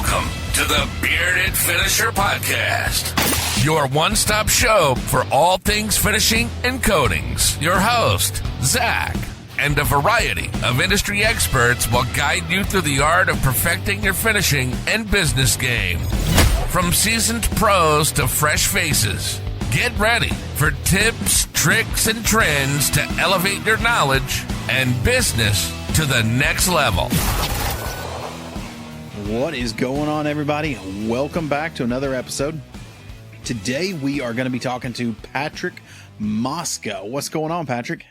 Welcome to the Bearded Finisher Podcast, your one-stop show for all things finishing and coatings. Your host, Zach, and a variety of industry experts will guide you through the art of perfecting your finishing and business game. From seasoned pros to fresh faces, get ready for tips, tricks, and trends to elevate your knowledge and business to the next level. What is going on, everybody? Welcome back to another episode. Today we are going to be talking to Patrick Mosca. What's going on, Patrick?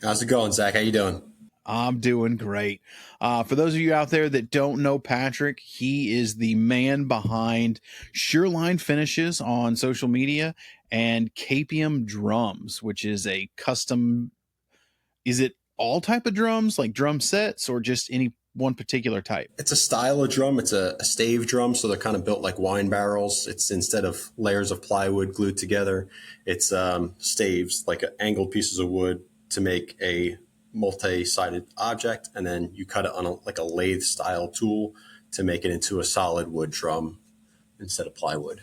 How's it going, Zach? How you doing? I'm doing great. For those of you out there that don't know Patrick, he is the man behind Sureline Finishes on social media and KPM Drums, which is a custom. Is it all type of drums, like drum sets, or just any one particular type? It's a style of drum. It's a stave drum, so they're kind of built like wine barrels. It's instead of layers of plywood glued together, it's staves, like angled pieces of wood to make a multi-sided object, and then you cut it on a lathe style tool to make it into a solid wood drum instead of plywood.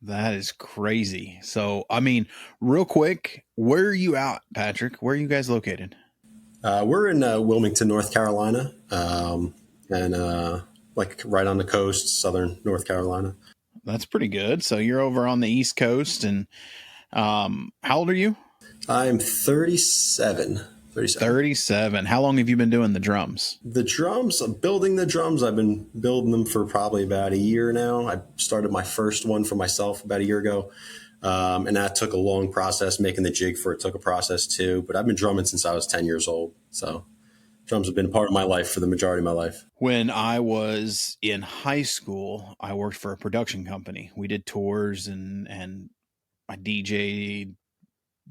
That is crazy. So, I mean, real quick, where are you out, Patrick? Where are you guys located? We're in Wilmington, North Carolina, and like right on the coast, southern North Carolina. That's pretty good. So you're over on the East Coast, and how old are you? I'm 37. 37. How long have you been doing the drums? The drums, building the drums, I've been building them for probably about a year now. I started my first one for myself about a year ago. And that took a long process. Making the jig for it took a process too. But I've been drumming since I was 10 years old. So drums have been a part of my life for the majority of my life. When I was in high school, I worked for a production company. We did tours and I DJ'd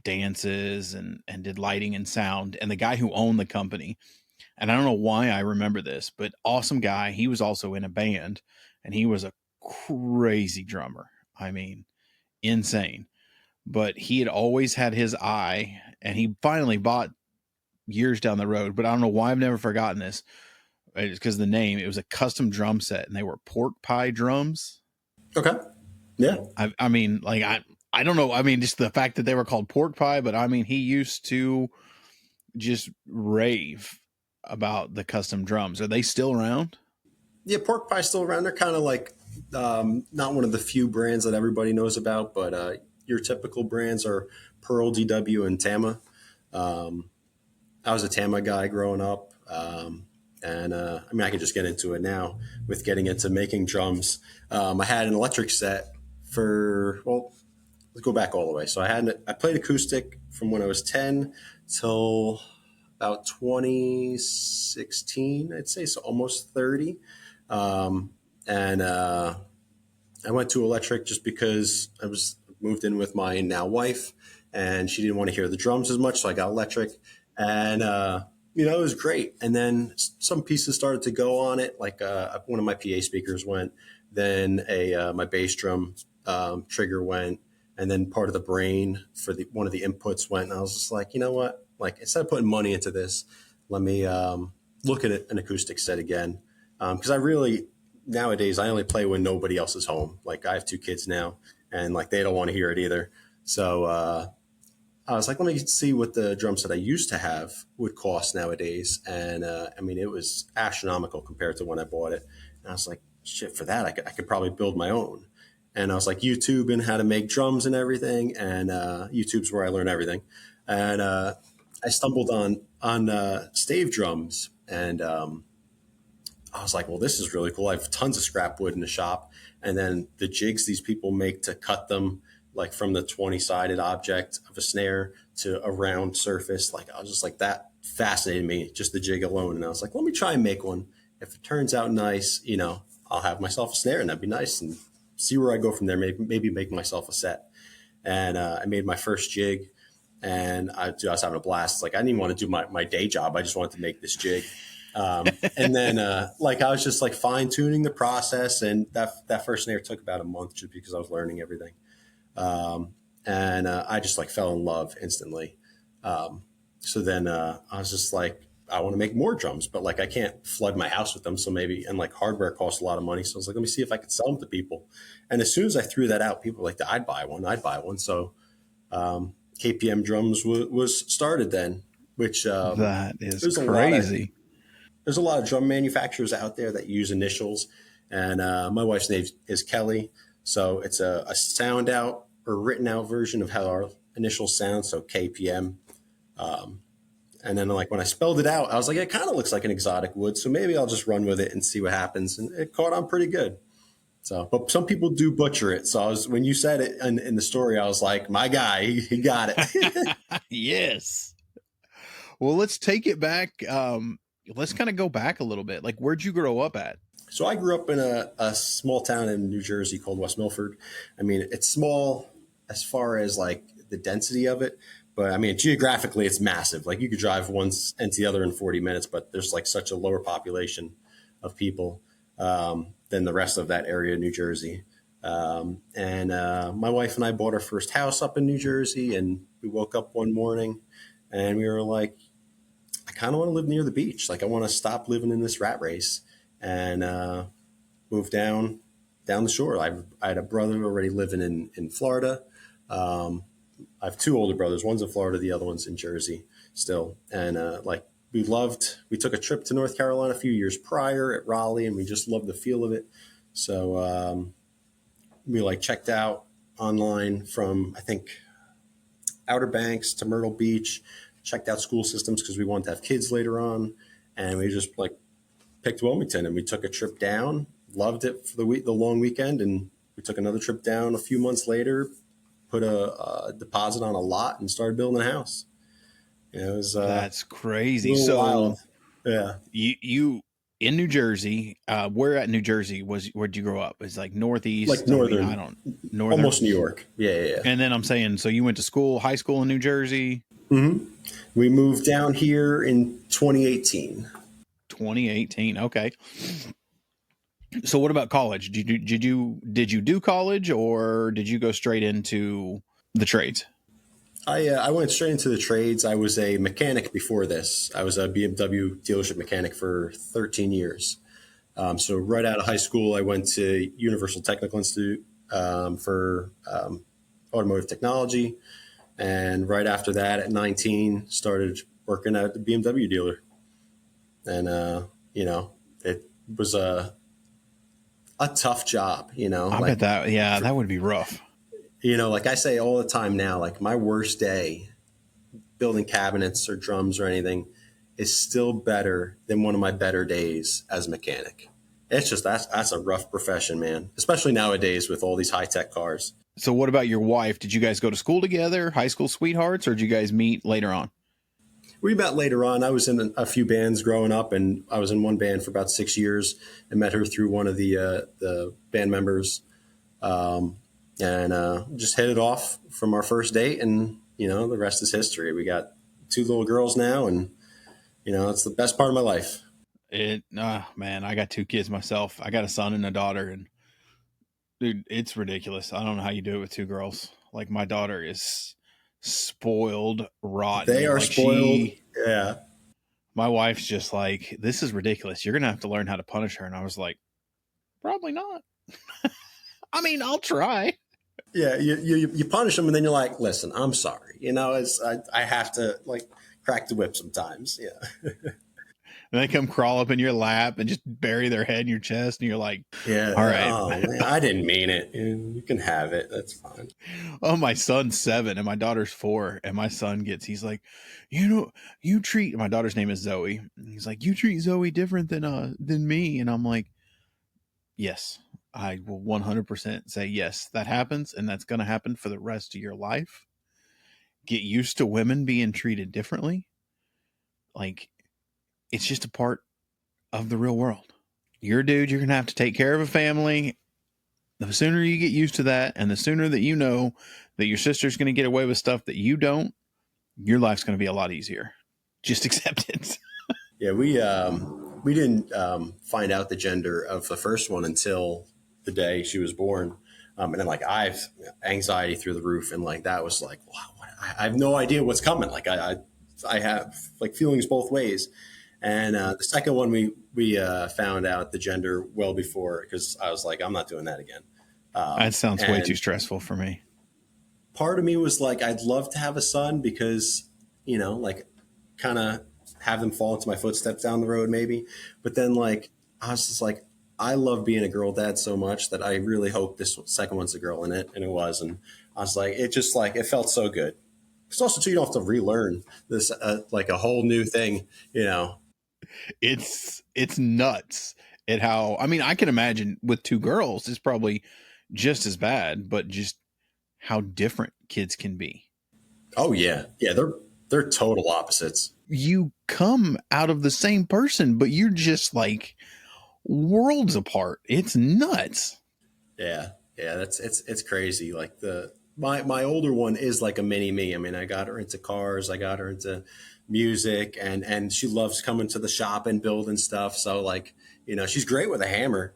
dances and did lighting and sound. And the guy who owned the company, and I don't know why I remember this, but awesome guy. He was also in a band, and he was a crazy drummer. I mean, insane. But he had always had his eye, and he finally bought years down the road, but I don't know why I've never forgotten this. It's because of the name. It was a custom drum set, and they were pork pie drums. Okay. Yeah. I mean, like, I don't know. I mean, just the fact that they were called pork pie, but I mean, he used to just rave about the custom drums. Are they still around? Yeah, pork pie's still around. They're kind of like not one of the few brands that everybody knows about, but your typical brands are Pearl, DW, and Tama. I was a Tama guy growing up, and I mean, I can just get into it now with getting into making drums. I had an electric set for, well, let's go back all the way. So I played acoustic from when I was 10 till about 2016, I'd say, so almost 30. And I went to electric just because I was moved in with my now wife, and she didn't want to hear the drums as much. So I got electric, and, it was great. And then some pieces started to go on it. Like, one of my PA speakers went, then my bass drum, trigger went, and then part of the brain for one of the inputs went. And I was just like, you know what? Like, instead of putting money into this, let me, look at an acoustic set again. Cause nowadays I only play when nobody else is home. Like, I have 2 kids now, and like, they don't want to hear it either. So, I was like, let me see what the drum set I used to have would cost nowadays. And, I mean, it was astronomical compared to when I bought it. And I was like, shit, for that, I could probably build my own. And I was like YouTubing how to make drums and everything. And, YouTube's where I learn everything. And, I stumbled on stave drums, and, I was like, well, this is really cool. I have tons of scrap wood in the shop. And then the jigs these people make to cut them, like from the 20-sided object of a snare to a round surface. Like, I was just like, that fascinated me, just the jig alone. And I was like, let me try and make one. If it turns out nice, I'll have myself a snare, and that'd be nice, and see where I go from there. Maybe make myself a set. And I made my first jig, and I was having a blast. It's like, I didn't even want to do my day job. I just wanted to make this jig. And then, I was just like fine tuning the process, and that first snare took about a month just because I was learning everything. And I just like fell in love instantly. So then, I was just like, I want to make more drums, but like I can't flood my house with them. So maybe, and like hardware costs a lot of money. So I was like, let me see if I could sell them to people. And as soon as I threw that out, people were like, I'd buy one. I'd buy one. So KPM drums was started then, which That is there's crazy. There's a lot of drum manufacturers out there that use initials. And my wife's name is Kelly. So it's a sound out or written out version of how our initials sound. So KPM. And then like when I spelled it out, I was like, it kind of looks like an exotic wood. So maybe I'll just run with it and see what happens. And it caught on pretty good. So, but some people do butcher it. So when you said it in the story, I was like, my guy, he got it. Yes. Well, let's take it back. Let's kind of go back a little bit. Like, where'd you grow up at? So I grew up in a small town in New Jersey called West Milford. I mean, it's small as far as like the density of it. But I mean, geographically, it's massive. Like you could drive one end to the other in 40 minutes, but there's like such a lower population of people than the rest of that area of New Jersey. And my wife and I bought our first house up in New Jersey, and we woke up one morning and we were like, I kind of want to live near the beach. Like I want to stop living in this rat race and move down the shore. I had a brother already living in Florida. I have two older brothers. One's in Florida. The other one's in Jersey still. And we took a trip to North Carolina a few years prior at Raleigh, and we just loved the feel of it. So we like checked out online from, I think, Outer Banks to Myrtle Beach, checked out school systems because we wanted to have kids later on. And we just like picked Wilmington, and we took a trip down, loved it for the long weekend. And we took another trip down a few months later, put a deposit on a lot and started building a house. It was that's crazy. So wild. Yeah, you in New Jersey, where at New Jersey where'd you grow up? It's like northeast, like northern. I don't northern, almost New York. Yeah. And then I'm saying, so you went to high school in New Jersey. Mm-hmm. We moved down here in 2018. 2018. Okay. So what about college? Did you do college, or did you go straight into the trades? I went straight into the trades. I was a mechanic before this. I was a BMW dealership mechanic for 13 years. So right out of high school, I went to Universal Technical Institute for automotive technology. And right after that, at 19, started working at the BMW dealer. And, it was a tough job, I bet that would be rough. Like I say all the time now, like my worst day building cabinets or drums or anything is still better than one of my better days as a mechanic. It's just, that's a rough profession, man, especially nowadays with all these high-tech cars. So what about your wife? Did you guys go to school together, high school sweethearts, or did you guys meet later on? We met later on. I was in a few bands growing up, and I was in one band for about 6 years and met her through one of the band members. And just hit it off from our first date, and the rest is history. We got 2 little girls now, and it's the best part of my life. Man, I got 2 kids myself. I got a son and a daughter, and dude, it's ridiculous. I don't know how you do it with 2 girls. Like my daughter is spoiled rotten. They are like spoiled. Yeah. My wife's just like, this is ridiculous. You're gonna have to learn how to punish her. And I was like, probably not. I mean, I'll try. Yeah, you punish them, and then you're like, listen, I'm sorry. I have to like crack the whip sometimes. Yeah. And they come crawl up in your lap and just bury their head in your chest, and you're like, yeah, all right. Oh, man, I didn't mean it. You can have it. That's fine. Oh, my son's 7 and my daughter's 4, and my son he's like, you treat, my daughter's name is Zoe. He's like, you treat Zoe different than me. And I'm like, yes, I will 100% say yes, that happens, and that's going to happen for the rest of your life. Get used to women being treated differently. Like, it's just a part of the real world. You're a dude, you're going to have to take care of a family. The sooner you get used to that, and the sooner that you know that your sister's going to get away with stuff that you don't, your life's going to be a lot easier. Just accept it. Yeah, we didn't find out the gender of the first one until the day she was born. And then like I've anxiety through the roof, and like that was like, wow, I have no idea what's coming. Like I have like feelings both ways. And the second one, we found out the gender well before, because I was like, I'm not doing that again. That sounds way too And stressful for me. part of me was like, I'd love to have a son because, like kind of have them fall into my footsteps down the road, maybe. But then, like, I was just like, I love being a girl dad so much that I really hope this second one's a girl in it. And it was. And I was like, it just like, it felt so good. It's also, too, you don't have to relearn this, like a whole new thing. It's nuts at how, I mean, I can imagine with two girls, it's probably just as bad, but just how different kids can be. Oh yeah. Yeah. They're total opposites. You come out of the same person, but you're just like worlds apart. It's nuts. Yeah. Yeah. It's crazy. Like my older one is like a mini me. I mean, I got her into cars, I got her into music, and she loves coming to the shop and building stuff. So like, she's great with a hammer,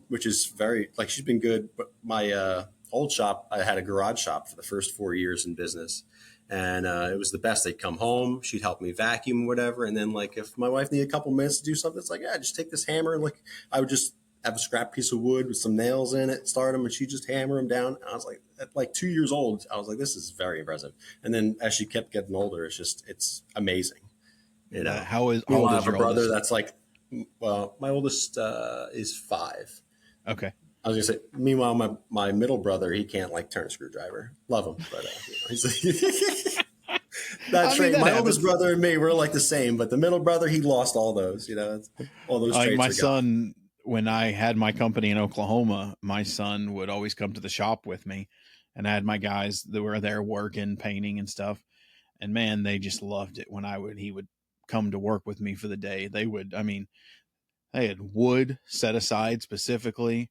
which is very, like, she's been good. But my old shop, I had a garage shop for the first 4 years in business. And it was the best. They'd come home, she'd help me vacuum or whatever. And then, like, if my wife needed a couple minutes to do something, it's like, yeah, just take this hammer. And, like, I would just have a scrap piece of wood with some nails in it, start them, and she'd just hammer them down. And I was like, at like 2 years old, I was like, this is very impressive. And then as she kept getting older, it's amazing. How old is I have a your brother oldest? that's like, well, my oldest is 5. Okay. I was gonna say, meanwhile, my middle brother, he can't like turn a screwdriver. Love him, but he's that's right. My oldest brother and me, we're like the same, but the middle brother, he lost all those. All those. Like traits my are son, when I had my company in Oklahoma, my son would always come to the shop with me, and I had my guys that were there working, painting and stuff. And man, they just loved it when he would come to work with me for the day. They had wood set aside specifically.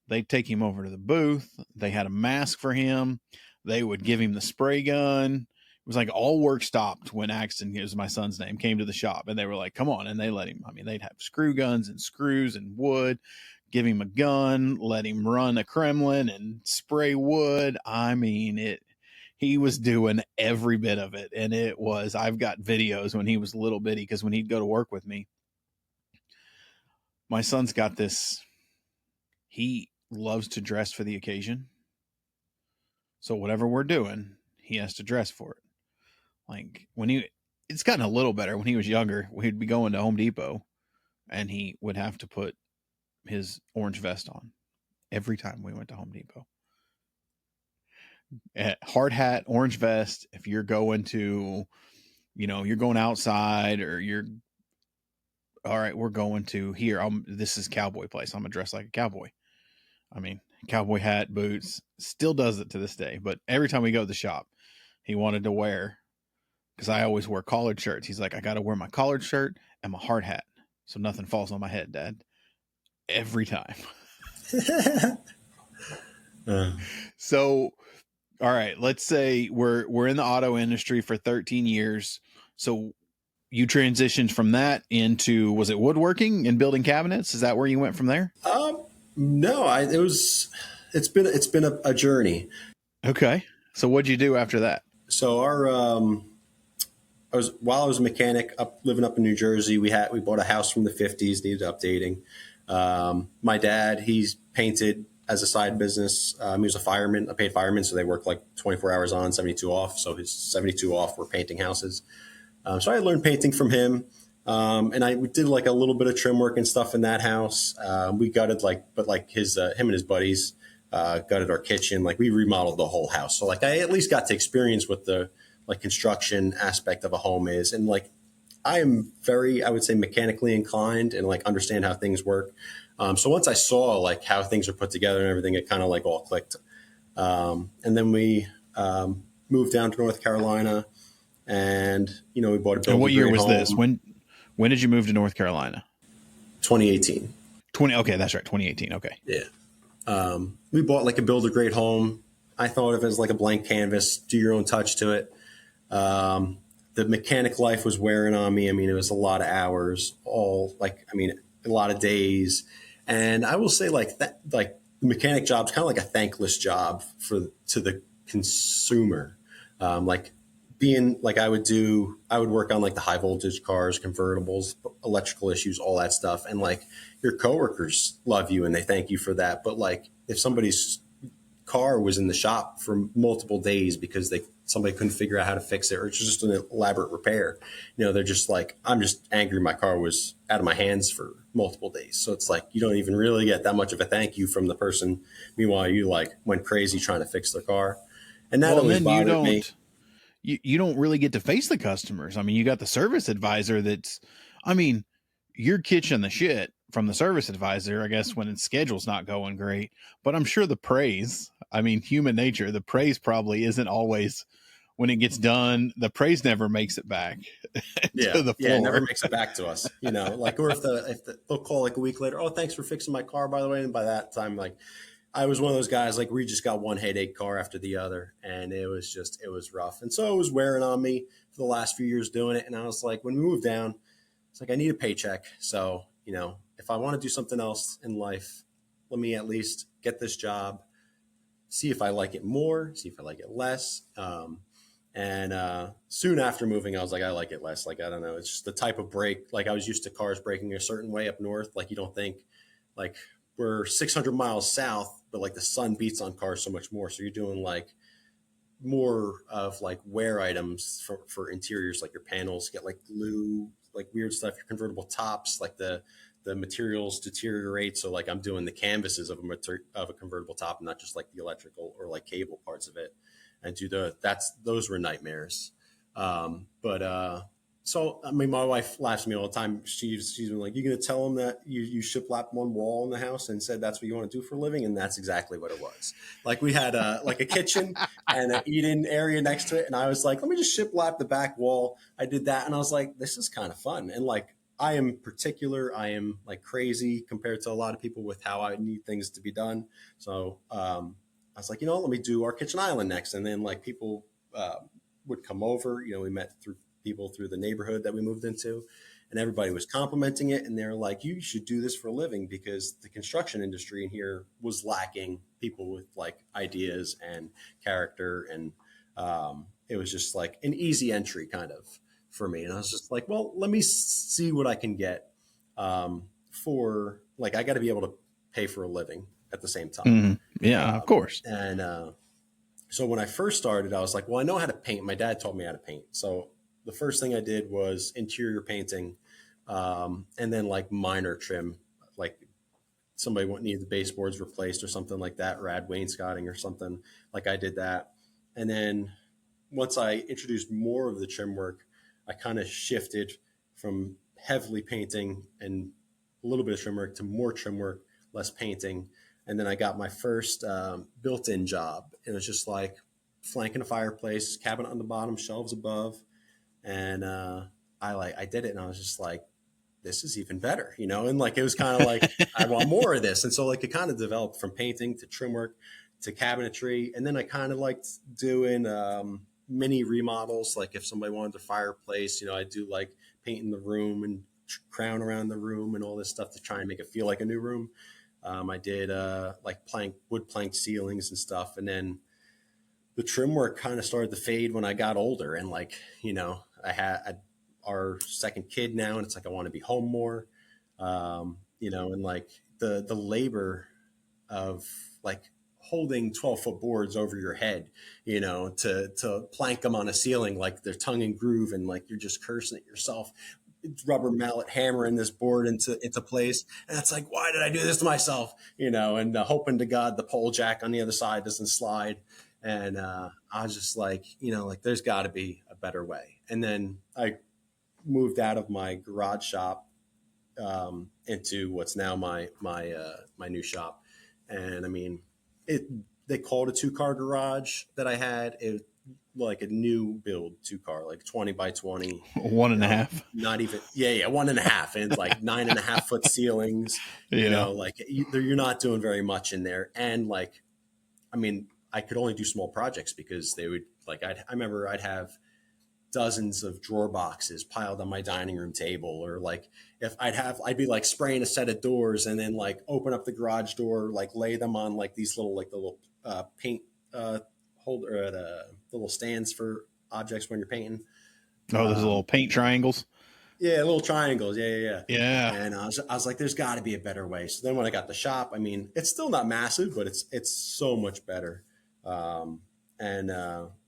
They'd take him over to the booth. They had a mask for him. They would give him the spray gun. It was like all work stopped when Axton, it was my son's name, came to the shop, and they were like, come on. And they let him, they'd have screw guns and screws and wood, give him a gun, let him run a Kremlin and spray wood. He was doing every bit of it. And I've got videos when he was a little bitty, because when he'd go to work with me, my son's got this, he loves to dress for the occasion. So whatever we're doing, he has to dress for it. Like it's gotten a little better. When he was younger, we'd be going to Home Depot and he would have to put his orange vest on every time we went to Home Depot. Hard hat, orange vest. If you're going to, you're going outside, or all right, we're going to here. This is cowboy place. I'm gonna dress like a cowboy. Cowboy hat, boots, still does it to this day. But every time we go to the shop, he wanted to wear, because I always wear collared shirts. He's like, I got to wear my collared shirt and my hard hat so nothing falls on my head, Dad. Every time. So, all right, let's say we're in the auto industry for 13 years. So you transitioned from that into, was it woodworking and building cabinets? Is that where you went from there? No, it's been a journey. Okay. So what'd you do after that? So while I was a mechanic living up in New Jersey, we bought a house from the 50s, needed updating. My dad, he's painted as a side business. He was a paid fireman. So they work like 24 hours on, 72 off. So his 72 off were painting houses. So I learned painting from him. And we did like a little bit of trim work and stuff in that house. We gutted him and his buddies gutted our kitchen. Like, we remodeled the whole house. So like, I at least got to experience what the like construction aspect of a home is. And like, I am very, I would say, mechanically inclined and like understand how things work. So once I saw like how things are put together and everything, it kind of like all clicked. And then we moved down to North Carolina, and we bought a building. And what year was this? When did you move to North Carolina? 2018. Okay, that's right. 2018. Okay. Yeah. We bought like a builder grade home. I thought of it as like a blank canvas, do your own touch to it. The mechanic life was wearing on me. It was a lot of hours, a lot of days. And I will say the mechanic job's kind of like a thankless job to the consumer. being like, I would work on like the high voltage cars, convertibles, electrical issues, all that stuff. And like your coworkers love you and they thank you for that. But like if somebody's car was in the shop for multiple days because somebody couldn't figure out how to fix it, or it's just an elaborate repair, they're just like, I'm just angry my car was out of my hands for multiple days. So it's like you don't even really get that much of a thank you from the person. Meanwhile, you like went crazy trying to fix their car. And that always bothered me. You don't really get to face the customers. I mean, you got the service advisor you're kitchen the shit from the service advisor, I guess, when its schedule's not going great. But I'm sure the praise, human nature, the praise probably isn't always when it gets done. The praise never makes it back to the floor. Yeah, it never makes it back to us, like, or if they'll call like a week later, oh, thanks for fixing my car, by the way. And by that time, like, I was one of those guys, like, we just got one headache car after the other, and it was rough. And so it was wearing on me for the last few years doing it. And I was like, when we moved down, it's like, I need a paycheck. So, if I want to do something else in life, let me at least get this job, see if I like it more, see if I like it less. And soon after moving, I was like, I like it less. Like, I don't know. It's just the type of brake. Like, I was used to cars braking a certain way up north. Like, you don't think, like, we're 600 miles south, but like the sun beats on cars so much more. So you're doing like more of like wear items for interiors, like your panels get like glue, like weird stuff, your convertible tops, like the materials deteriorate. So like I'm doing the canvases of a convertible top, not just like the electrical or like cable parts of it. And those were nightmares. So, my wife laughs at me all the time. She's been like, you going to tell them that you shiplap one wall in the house and said that's what you want to do for a living? And that's exactly what it was. Like, we had a kitchen and an eat-in area next to it. And I was like, let me just shiplap the back wall. I did that. And I was like, this is kind of fun. And like, I am particular. I am like crazy compared to a lot of people with how I need things to be done. So I was like, let me do our kitchen island next. And then like people would come over. We met people through the neighborhood that we moved into, and everybody was complimenting it. And they're like, you should do this for a living, because the construction industry in here was lacking people with like ideas and character. And it was just like an easy entry kind of for me. And I was just like, well, let me see what I can get for like, I got to be able to pay for a living at the same time. Mm-hmm. Yeah, of course. And so when I first started, I was like, well, I know how to paint. My dad taught me how to paint. So the first thing I did was interior painting, and then like minor trim, like somebody needed the baseboards replaced or something like that, or add wainscoting or something. Like I did that. And then once I introduced more of the trim work, I kind of shifted from heavily painting and a little bit of trim work to more trim work, less painting. And then I got my first built-in job. And it was just like flanking a fireplace, cabinet on the bottom, shelves above. And I did it, and I was just like, this is even better, and like, it was kind of like, I want more of this. And so like, it kind of developed from painting to trim work to cabinetry. And then I kind of liked doing mini remodels. Like if somebody wanted a fireplace, I do like painting the room and crown around the room and all this stuff to try and make it feel like a new room. I did like wood plank ceilings and stuff. And then the trim work kind of started to fade when I got older, and like, I had our second kid now, and it's like, I want to be home more, and like the labor of like holding 12-foot boards over your head, to plank them on a ceiling, like they're tongue and groove, and like, you're just cursing at yourself, rubber mallet hammering this board into place. And it's like, why did I do this to myself? And hoping to God the pole jack on the other side doesn't slide. And I was just like, like, there's got to be a better way. And then I moved out of my garage shop into what's now my new shop. And I mean, they called a 2-car garage that I had. It like a new build 2-car, like 20 by 20, 1.5, not even, 1.5. And it's like 9.5-foot ceilings, like you're not doing very much in there. And like, I mean, I could only do small projects because they would like, I remember I'd have dozens of drawer boxes piled on my dining room table, or like if I'd be like spraying a set of doors and then like open up the garage door, like lay them on like these little paint holder, the little stands for objects when you're painting. Oh, those little paint triangles. Yeah, little triangles. Yeah. Yeah. And I was like, there's got to be a better way. So then when I got the shop, I mean, it's still not massive, but it's so much better. Now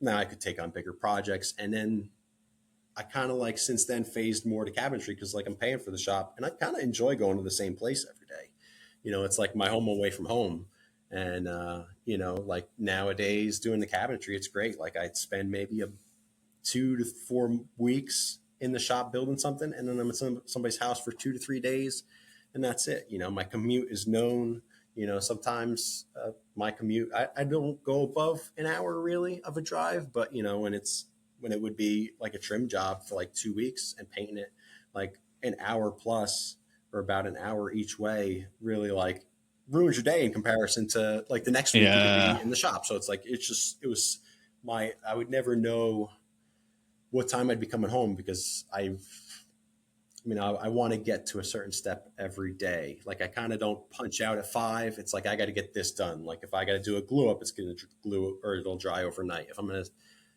I could take on bigger projects. And then I kind of like since then phased more to cabinetry because like I'm paying for the shop and I kind of enjoy going to the same place every day. You know, it's like my home away from home. And, you know, like nowadays doing the cabinetry, it's great. Like I'd spend maybe 2 to 4 weeks in the shop building something. And then I'm at somebody's house for 2 to 3 days. And that's it. You know, my commute is known. You know, sometimes my commute, I don't go above an hour really of a drive, but you know, when it would be like a trim job for like 2 weeks and painting it like an hour plus or about an hour each way really like ruins your day in comparison to like the next week you could be in the shop. So it's like, I would never know what time I'd be coming home because I want to get to a certain step every day. Like I kind of don't punch out at 5. It's like, I got to get this done. Like if I got to do a glue up, it's going to glue or it'll dry overnight. If I'm going to,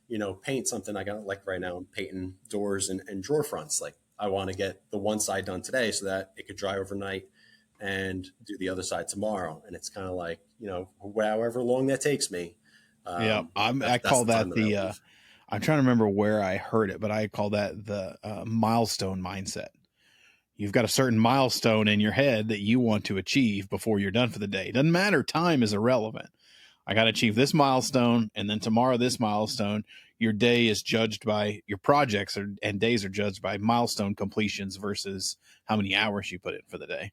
you know, paint something, I got like right now I'm painting doors and drawer fronts. Like I want to get the one side done today so that it could dry overnight and do the other side tomorrow. And it's kind of like, you know, however long that takes me. I call that I'm trying to remember where I heard it, but I call that the milestone mindset. You've got a certain milestone in your head that you want to achieve before you're done for the day. It doesn't matter. Time is irrelevant. I got to achieve this milestone. And then tomorrow, this milestone. Your day is judged by your projects and days are judged by milestone completions versus how many hours you put in for the day.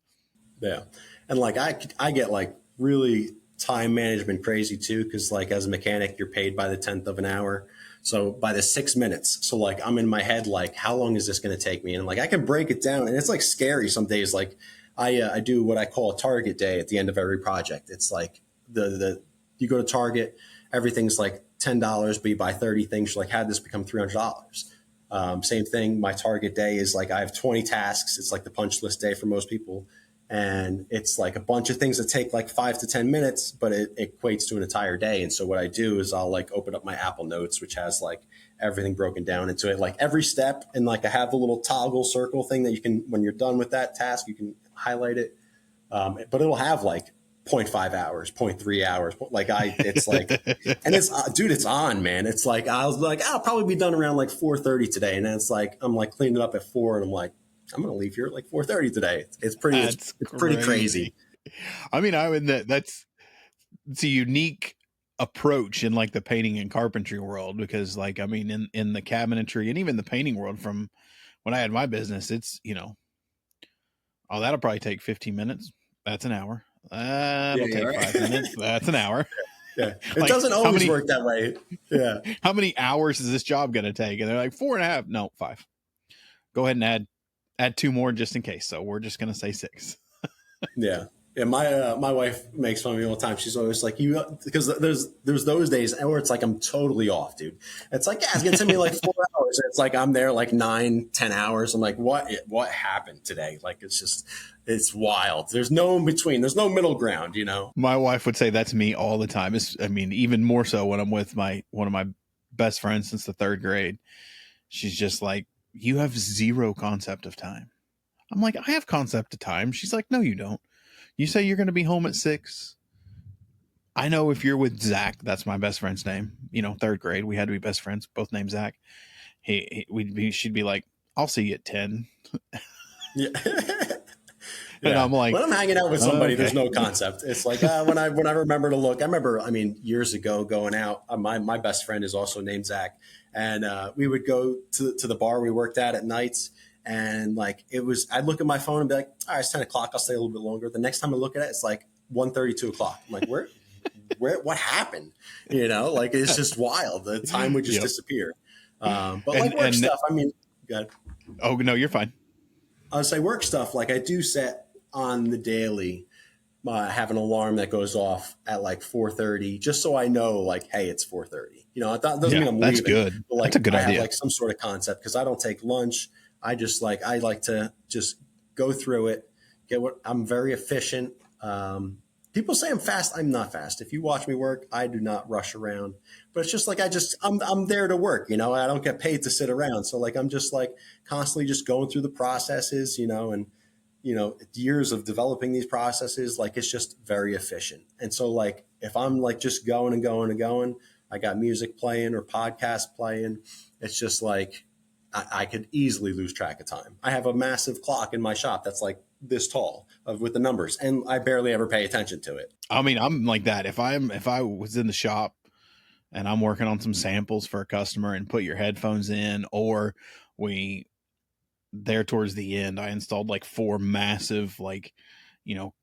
Yeah. And like, I get like really time management crazy too. Cause like as a mechanic, you're paid by the 10th of an hour. So by the 6 minutes, so like I'm in my head, like how long is this going to take me? And like, I can break it down and it's like scary some days. Like I do what I call a target day at the end of every project. It's like you go to Target, everything's like $10, but you buy 30 things. You're like, how did this become $300? Same thing. My target day is like, I have 20 tasks. It's like the punch list day for most people. And it's like a bunch of things that take like 5 to 10 minutes, but it equates to an entire day. And so what I do is I'll like open up my Apple Notes, which has like everything broken down into it, like every step. And like I have a little toggle circle thing that you can, when you're done with that task, you can highlight it. But it'll have like 0.5 hours, 0.3 hours. It's like, and it's on, man. It's like, I was like, I'll probably be done around like 4:30 today. And then it's like, I'm like cleaning up at 4 and I'm like, I'm going to leave here at like 4:30 today. It's pretty crazy. I mean, it's a unique approach in like the painting and carpentry world, because like, I mean, in the cabinetry and even the painting world from when I had my business, it's, you know, oh, that'll probably take 15 minutes. That's an hour. That'll take 5 minutes. That's an hour. Yeah. It doesn't always work that way. Yeah. How many hours is this job going to take? And they're like 4.5. No, 5. Go ahead and add 2 more just in case. So we're just going to say 6. Yeah. Yeah. My wife makes fun of me all the time. She's always like, because there's those days where it's like, I'm totally off, dude. It's like, yeah, it's going to take me like 4 hours. It's like, I'm there like 9, 10 hours. I'm like, what happened today? Like, it's wild. There's no in between. There's no middle ground, you know? My wife would say that's me all the time. I mean, even more so when I'm with one of my best friends since the 3rd grade. She's just like, you have zero concept of time. I'm like, I have concept of time. She's like, no, you don't. You say you're going to be home at 6. I know if you're with Zach, that's my best friend's name. You know, 3rd grade, we had to be best friends, both named Zach. She'd be like, I'll see you at 10. Yeah. And I'm like, when I'm hanging out with somebody, there's no concept. It's like when I remember to look. I mean, years ago going out, my best friend is also named Zach, and we would go to the bar we worked at nights, and like I'd look at my phone and be like, all right, it's 10 o'clock. I'll stay a little bit longer. The next time I look at it, it's like 1:30, 2 o'clock. I'm like, what happened? You know, like it's just wild. The time would just disappear. But like work stuff. I mean, go ahead. Oh no, you're fine. I would say work stuff. Like I do set on the daily, have an alarm that goes off at like 4:30, just so I know, like, hey, it's 4:30. You know, it doesn't mean I'm that's leaving. Good. But, like, that's a good idea. Have like some sort of concept because I don't take lunch. I like to just go through it. I'm very efficient. Because People say I'm fast. I'm not fast. If you watch me work, I do not rush around. But it's just like I'm there to work. I don't get paid to sit around. So like I'm just like constantly just going through the processes. And years of developing these processes. Like it's just very efficient. And so like if I'm like just going and going and going, I got music playing or podcast playing. It's just like I could easily lose track of time. I have a massive clock in my shop that's like this tall with the numbers, and I barely ever pay attention to it. I mean, I'm like that. If I was in the shop and I'm working on some samples for a customer and put your headphones in, or there towards the end, I installed like 4 massive, like,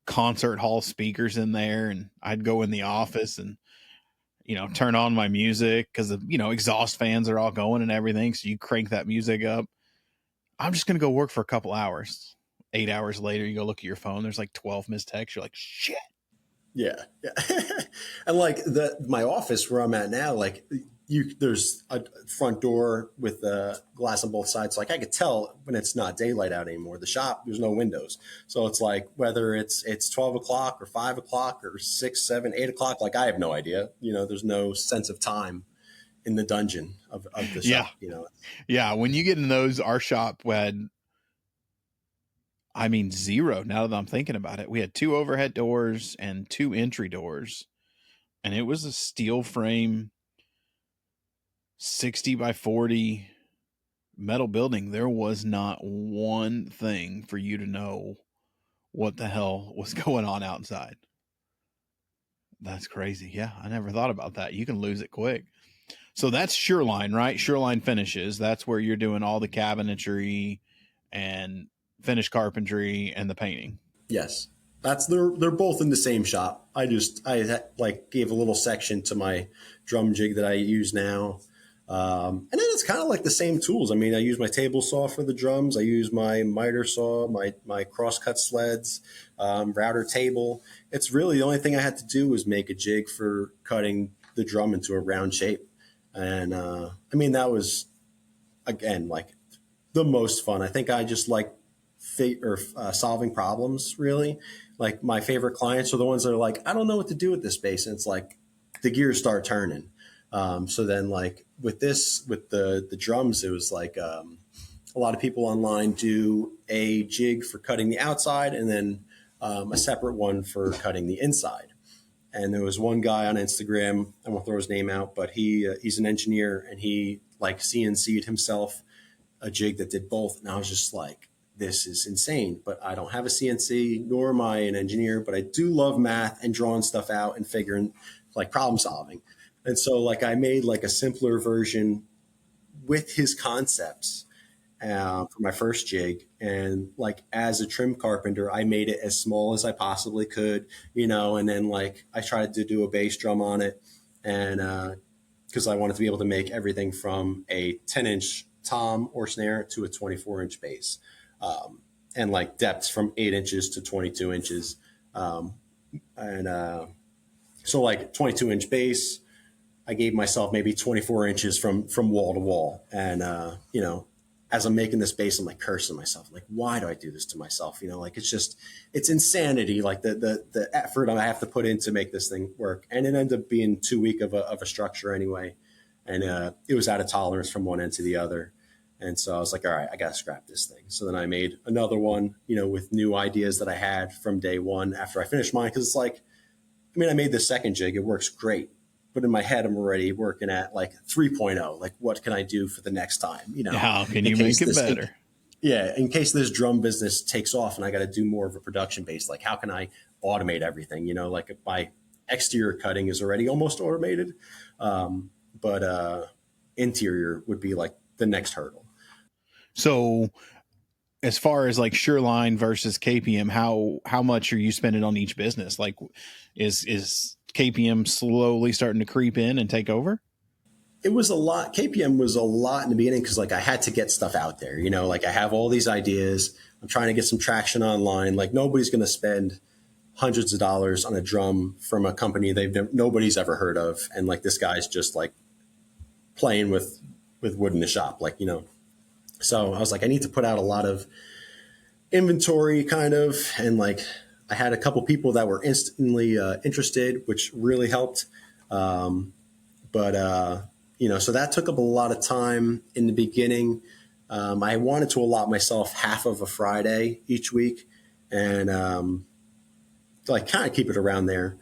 concert hall speakers in there, and I'd go in the office and, turn on my music because exhaust fans are all going and everything. So you crank that music up. I'm just going to go work for a couple hours. 8 hours later, you go look at your phone. There's like 12 missed texts. You're like, shit. Yeah. And like my office where I'm at now, like there's a front door with the glass on both sides. Like I could tell when it's not daylight out anymore. The shop, there's no windows. So it's like, whether it's 12 o'clock or 5 o'clock or 6, 7, 8 o'clock, like I have no idea, there's no sense of time in the dungeon of the shop, Yeah. When you get in those, our shop had, zero. Now that I'm thinking about it, we had 2 overhead doors and 2 entry doors, and it was a steel frame 60 by 40 metal building. There was not one thing for you to know what the hell was going on outside. That's crazy. Yeah, I never thought about that. You can lose it quick. So that's Sureline, right? Sureline Finishes. That's where you're doing all the cabinetry and finished carpentry and the painting. Yes. They're both in the same shop. I like gave a little section to my drum jig that I use now. And then it's kind of like the same tools. I use my table saw for the drums. I use my miter saw, my crosscut sleds, router table. It's really the only thing I had to do was make a jig for cutting the drum into a round shape. And, that was, again, like the most fun. I think I just like solving problems, really. Like my favorite clients are the ones that are like, I don't know what to do with this space. And it's like the gears start turning. So then like with the drums, it was like a lot of people online do a jig for cutting the outside and then a separate one for cutting the inside. And there was one guy on Instagram, I won't throw his name out, but he's an engineer, and he like CNC'd himself a jig that did both. And I was just like, this is insane, but I don't have a CNC, nor am I an engineer, but I do love math and drawing stuff out and figuring, like, problem solving. And so like I made like a simpler version with his concepts for my first jig. And like as a trim carpenter, I made it as small as I possibly could, and then like I tried to do a bass drum on it. And because I wanted to be able to make everything from a 10-inch tom or snare to a 24-inch bass. And like depths from 8 inches to 22 inches. So like 22-inch bass, I gave myself maybe 24 inches from wall to wall. And, as I'm making this bass, I'm like cursing myself, like, why do I do this to myself? Like, it's insanity. Like the effort I have to put in to make this thing work. And it ended up being too weak of a structure anyway. And it was out of tolerance from one end to the other. And so I was like, all right, I got to scrap this thing. So then I made another one, with new ideas that I had from day one after I finished mine. Cause it's like, I made the second jig. It works great. But in my head, I'm already working at like 3.0. Like, what can I do for the next time? How can you make it better? In case this drum business takes off and I got to do more of a production base, like how can I automate everything? Like my exterior cutting is already almost automated. But interior would be like the next hurdle. So as far as like Sureline versus KPM, how much are you spending on each business? Like is KPM slowly starting to creep in and take over? It was a lot. KPM was a lot in the beginning because like I had to get stuff out there, like I have all these ideas. I'm trying to get some traction online. Like nobody's going to spend hundreds of dollars on a drum from a company nobody's ever heard of. And like this guy's just like playing with wood in the shop, like, So I was like, I need to put out a lot of inventory kind of, and like I had a couple people that were instantly interested, which really helped. But so that took up a lot of time in the beginning. I wanted to allot myself half of a Friday each week, and like kind of keep it around there.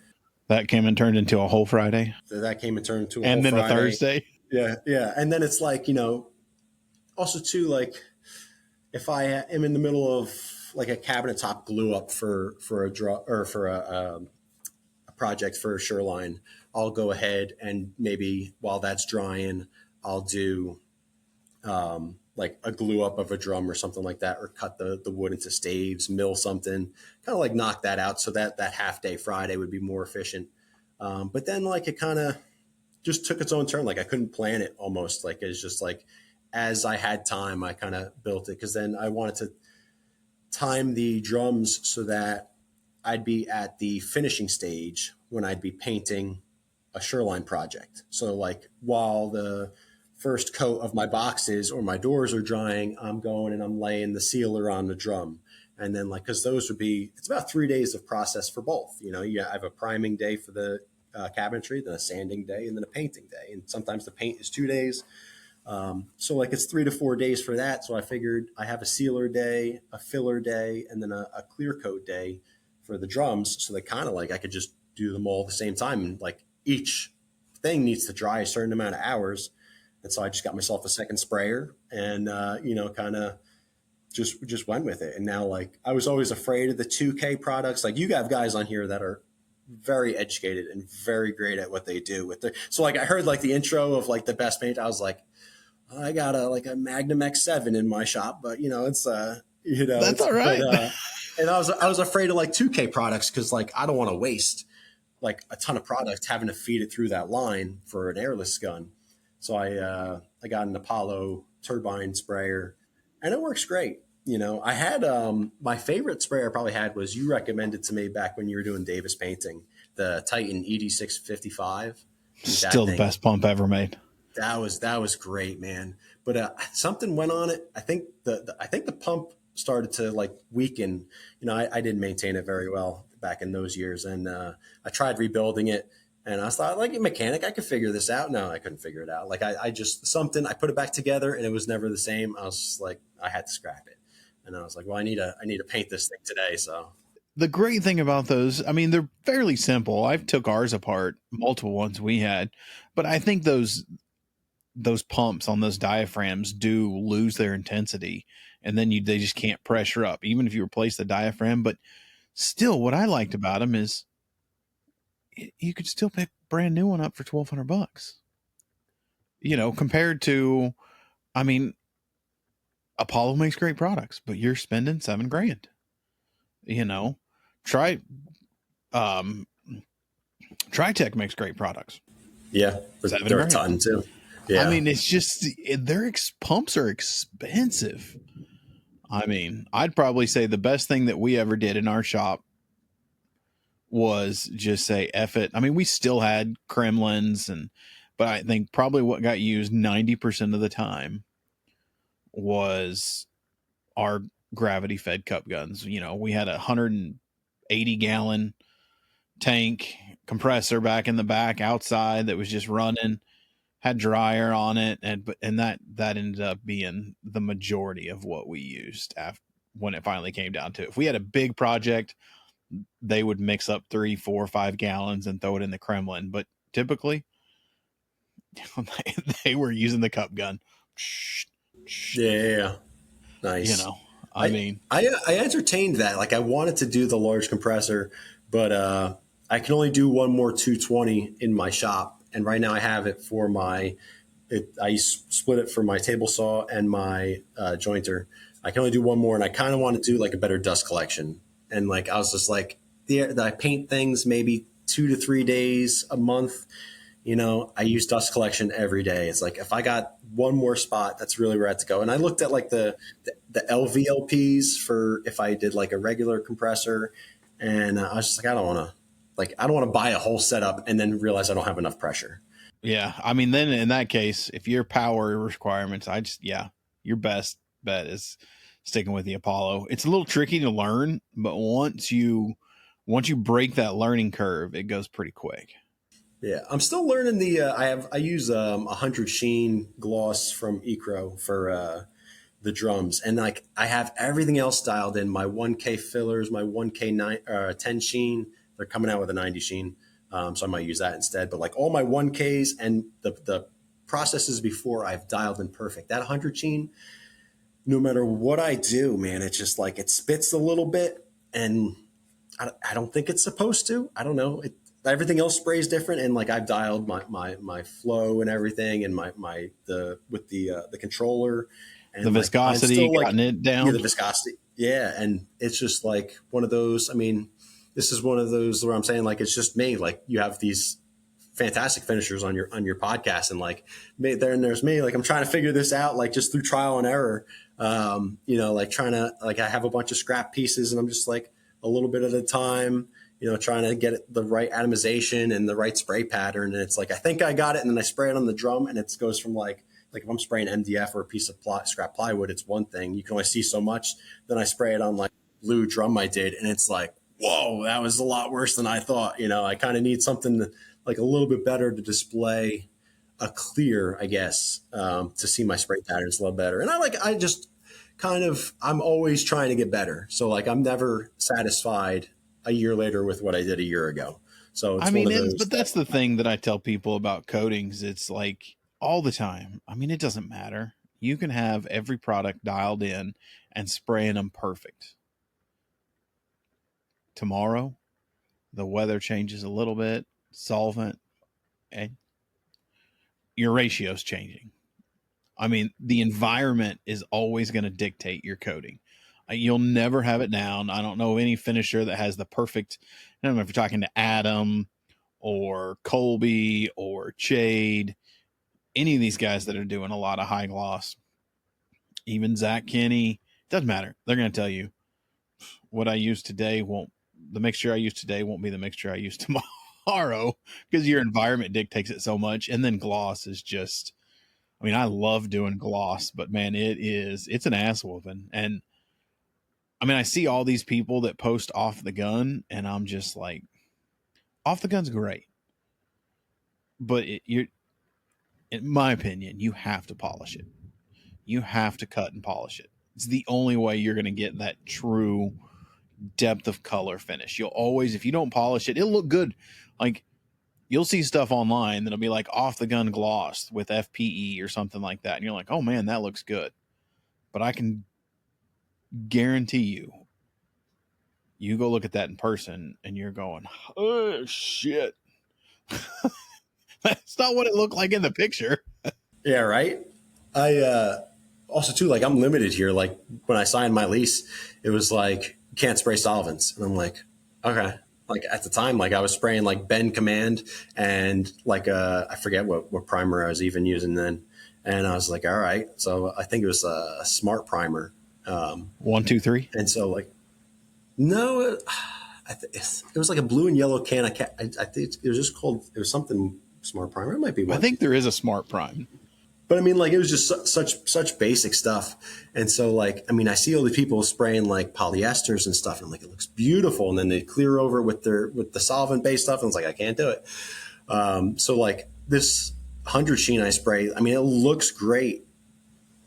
That came and turned into a whole Friday. So that came and turned into a and whole then Friday. a Thursday. Yeah, yeah. And then it's like, also too, like if I am in the middle of like a cabinet top glue up for a draw or for a project for a Sureline, I'll go ahead and maybe while that's drying, I'll do like a glue up of a drum or something like that, or cut the wood into staves, mill something, kind of like knock that out so that half day Friday would be more efficient. But then like it kind of just took its own turn. Like I couldn't plan it almost. Like it's just like as I had time, I kind of built it because then I wanted to time the drums so that I'd be at the finishing stage when I'd be painting a Sureline project. So like while the first coat of my boxes or my doors are drying, I'm going and I'm laying the sealer on the drum. And then like, cause those would be, it's about 3 days of process for both. You have a priming day for the cabinetry, then a sanding day, and then a painting day. And sometimes the paint is 2 days. So like it's 3 to 4 days for that. So I figured I have a sealer day, a filler day, and then a clear coat day for the drums. So they kind of like, I could just do them all at the same time. And like each thing needs to dry a certain amount of hours. And so I just got myself a second sprayer and, kind of just went with it. And now like, I was always afraid of the 2K products. Like you have guys on here that are very educated and very great at what they do with the, so like I heard like the intro of like the best paint. I was like, I got a Magnum X7 in my shop, but it's That's all right. And I was afraid of like 2K products because like I don't want to waste like a ton of product having to feed it through that line for an airless gun. So I got an Apollo turbine sprayer, and it works great. I had my favorite sprayer I probably had was you recommended to me back when you were doing Davis painting, the Titan ED655. Still the best pump ever made. That was great, man. But something went on it. I think the pump started to like weaken. I didn't maintain it very well back in those years, and I tried rebuilding it. And I thought, like a mechanic, I could figure this out. No, I couldn't figure it out. Like I I put it back together and it was never the same. I was just like, I had to scrap it. And I was like, well, I need to paint this thing today. So the great thing about those, I mean, they're fairly simple. I've took ours apart, multiple ones we had, but I think those pumps on those diaphragms do lose their intensity, and then they just can't pressure up, even if you replace the diaphragm. But still, what I liked about them is you could still pick a brand new one up for $1,200, compared to, I mean, Apollo makes great products, but you're spending $7,000, Tritech makes great products. Yeah. They're a ton too. Yeah. I mean, it's just, their pumps are expensive. I mean, I'd probably say the best thing that we ever did in our shop was just say, F it. I mean, we still had Kremlins but I think probably what got used 90% of the time was our gravity fed cup guns. We had a 180 gallon tank compressor back in the back outside that was just running, had dryer on it. And that ended up being the majority of what we used when it finally came down to it. If we had a big project, they would mix up 3, 4, 5 gallons and throw it in the Kremlin. But typically they were using the cup gun. Yeah. Nice. I mean, I entertained that. Like I wanted to do the large compressor, but I can only do one more 220 in my shop. And right now I have it for I split it for my table saw and my jointer. I can only do one more, and I kind of want to do like a better dust collection. And like, I was just like, I paint things maybe 2 to 3 days a month. I use dust collection every day. It's like, if I got one more spot, that's really where I had to go. And I looked at like the LVLPs for if I did like a regular compressor, and I was just like, I don't want to buy a whole setup and then realize I don't have enough pressure. Yeah. I mean, then in that case, if your power requirements, your best bet is sticking with the Apollo. It's a little tricky to learn, but once you once you break that learning curve, it goes pretty quick. Yeah, I'm still learning I use 100 sheen gloss from Ecro for the drums, and like I have everything else dialed in. My 1K fillers, my 1K 10 sheen. They're coming out with a 90 sheen, so I might use that instead. But like all my 1Ks and the processes before, I've dialed in perfect. That 100 sheen, no matter what I do, man, it's just like it spits a little bit, and I don't think it's supposed to. I don't know. Everything else sprays different, and like I've dialed my flow and everything, and with the controller and the viscosity, like, gotten it down. Yeah, the viscosity, yeah, and it's just like one of those. I mean, this is one of those where I'm saying like it's just me. Like you have these fantastic finishers on your podcast, and like there's me. Like I'm trying to figure this out, like just through trial and error. Like trying to like I have a bunch of scrap pieces, and I'm just like a little bit at a time, trying to get the right atomization and the right spray pattern. And it's like, I think I got it. And then I spray it on the drum, and it goes from like if I'm spraying MDF or a piece of scrap plywood, it's one thing. You can only see so much. Then I spray it on like blue drum I did. And it's like, whoa, that was a lot worse than I thought. I kind of need something like a little bit better to display a clear, I guess, to see my spray patterns a little better. And I'm always trying to get better. So like, I'm never satisfied a year later with what I did a year ago. So it's but that's the thing that I tell people about coatings. It's like all the time. I mean, it doesn't matter. You can have every product dialed in and spraying them perfect. Tomorrow, the weather changes a little bit, solvent, and your ratio's changing. I mean, the environment is always going to dictate your coating. You'll never have it down. I don't know any finisher that has the perfect, I don't know if you're talking to Adam or Colby or Chade, any of these guys that are doing a lot of high gloss, even Zach Kinney, doesn't matter. They're going to tell you what I use today the mixture I use today won't be the mixture I use tomorrow, because your environment dictates it so much. And then gloss is just, I mean, I love doing gloss, but man, it's an ass whooping. And I mean, I see all these people that post off the gun, and I'm just like, off the gun's great, but in my opinion, you have to polish it. You have to cut and polish it. It's the only way you're going to get that true depth of color finish. You'll always, if you don't polish it, it'll look good. Like you'll see stuff online that'll be like off the gun gloss with FPE or something like that. And you're like, oh man, that looks good. But I can guarantee you go look at that in person and you're going, oh shit. That's not what it looked like in the picture. Yeah, right. I also too, like I'm limited here. Like when I signed my lease, it was like you can't spray solvents, and I'm like, okay. Like at the time, like I was spraying like Bend Command and like I forget what primer I was even using then, and I was like, all right. So I think it was a Smart primer. 1, 2, 3. And so like, no, it was like a blue and yellow can. I think it was just called. It was something Smart primer. It might be. I think there is a Smart prime. But I mean, like it was just such basic stuff. And so like, I mean, I see all the people spraying like polyesters and stuff, and I'm like, it looks beautiful. And then they clear over with the solvent based stuff. And it's like, I can't do it. So like this 100 sheen I spray, I mean, it looks great.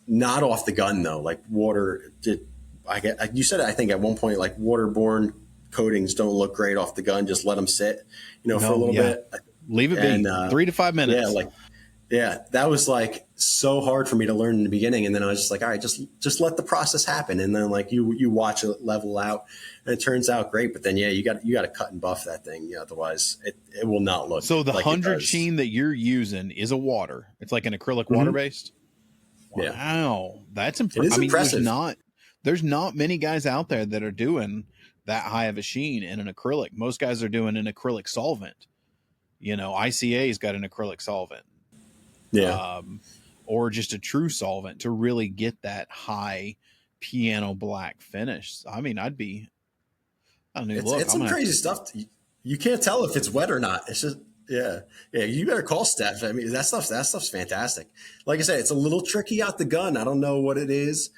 Not off the gun though. Like you said, I think at one point, like waterborne coatings don't look great off the gun. Just let them sit, for a little bit. Leave it be 3 to 5 minutes. Yeah, that was like so hard for me to learn in the beginning. And then I was just like, all right, just let the process happen. And then like you watch it level out, and it turns out great. But then, yeah, you got to cut and buff that thing. Yeah, otherwise it will not look. So the like 100 sheen that you're using is a water. It's like an acrylic water based. Wow. Yeah. That's impressive. It is impressive. There's not many guys out there that are doing that high of a sheen in an acrylic. Most guys are doing an acrylic solvent. ICA's got an acrylic solvent. Yeah. Or just a true solvent to really get that high piano black finish. I mean, it's some crazy stuff. You can't tell if it's wet or not. It's just, yeah. You better call Steph. I mean, that stuff's fantastic. Like I said, it's a little tricky out the gun. I don't know what it is.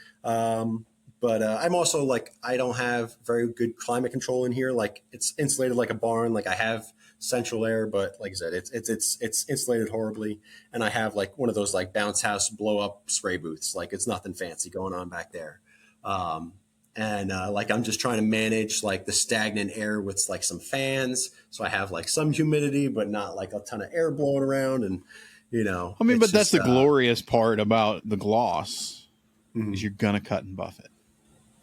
But I'm also like, I don't have very good climate control in here. Like it's insulated like a barn. Like I have central air, but like I said, it's insulated horribly. And I have like one of those like bounce house blow up spray booths. Like it's nothing fancy going on back there. Um, and like I'm just trying to manage like the stagnant air with like some fans. So I have like some humidity, but not like a ton of air blowing around. And I mean, but that's just, the glorious part about the gloss mhm. is you're gonna cut and buff it.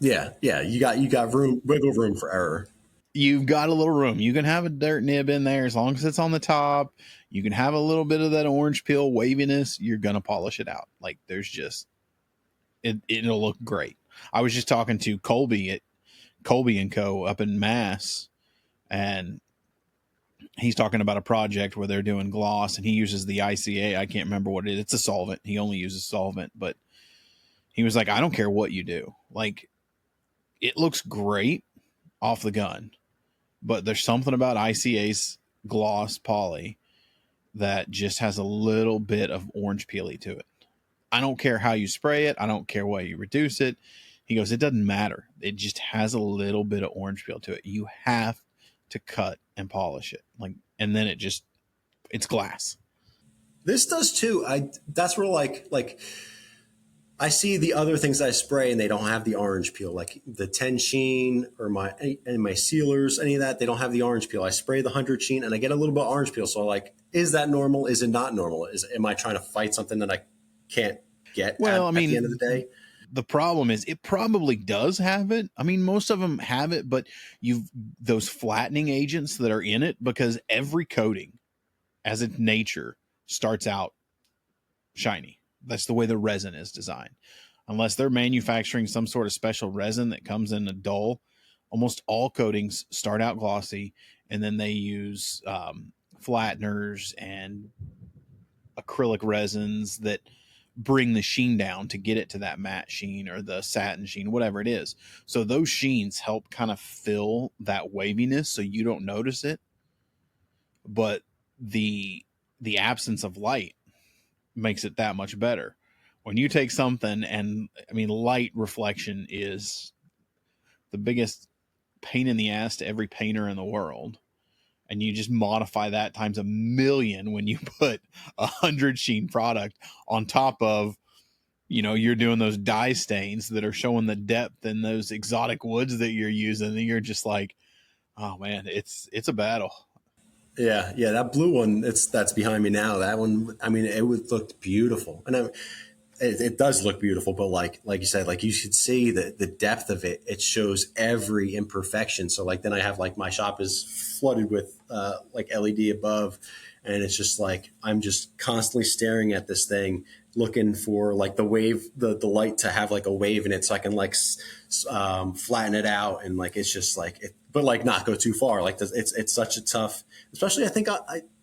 Yeah, yeah. You got wiggle room for error. You've got a little room. You can have a dirt nib in there as long as it's on the top. You can have a little bit of that orange peel waviness. You're gonna polish it out. Like there's just it'll look great. I was just talking to Colby at Colby and Co. up in Mass, and he's talking about a project where they're doing gloss, and he uses the ICA. I can't remember what it is. It's a solvent. He only uses solvent, but he was like, I don't care what you do. Like it looks great off the gun, but there's something about ICA's gloss poly that just has a little bit of orange peely to it. I don't care how you spray it. I don't care what you reduce it. He goes, it doesn't matter. It just has a little bit of orange peel to it. You have to cut and polish it. And then it's glass. This does too. That's where like I see the other things I spray and they don't have the orange peel, like the 10 sheen or my sealers, any of that. They don't have the orange peel. I spray the 100 sheen and I get a little bit of orange peel. So like, is that normal? Is it not normal? Am I trying to fight something that I can't get at the end of the day? The problem is it probably does have it. I mean, most of them have it, but you've those flattening agents that are in it, because every coating as its nature starts out shiny. That's the way the resin is designed. Unless they're manufacturing some sort of special resin that comes in a dull, almost all coatings start out glossy, and then they use flatteners and acrylic resins that bring the sheen down to get it to that matte sheen or the satin sheen, whatever it is. So those sheens help kind of fill that waviness so you don't notice it. But the absence of light makes it that much better. When you take something, and I mean, light reflection is the biggest pain in the ass to every painter in the world. And you just modify that times a million when you put 100 sheen product on top of, you're doing those dye stains that are showing the depth in those exotic woods that you're using. And you're just like, oh man, it's a battle. Yeah. Yeah. That blue one, that's behind me now. That one, I mean, it would look beautiful. And it does look beautiful, but like you said, like you should see the depth of it. It shows every imperfection. So like, then I have like my shop is flooded with like LED above, and it's just like, I'm just constantly staring at this thing, looking for like the wave, the light to have like a wave in it. So I can like flatten it out. And like, it's just like, but like not go too far. Like it's such a tough, especially I think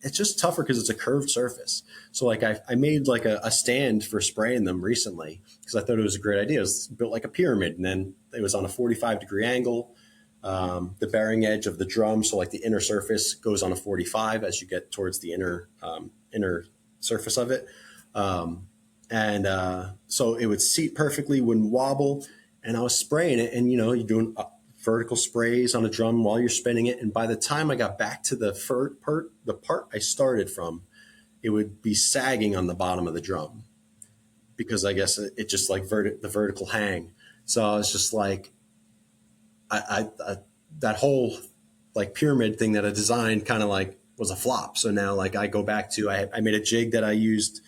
it's just tougher because it's a curved surface. So like I made like a stand for spraying them recently because I thought it was a great idea. It was built like a pyramid, and then it was on a 45-degree angle. The bearing edge of the drum, so like the inner surface goes on a 45 as you get towards the inner surface of it. So it would seat perfectly, wouldn't wobble. And I was spraying it, and you're doing vertical sprays on a drum while you're spinning it. And by the time I got back to the part I started from, it would be sagging on the bottom of the drum because I guess it just like the vertical hang. So I was just like, I that whole like pyramid thing that I designed kind of like was a flop. So now like I go back to, I made a jig that I used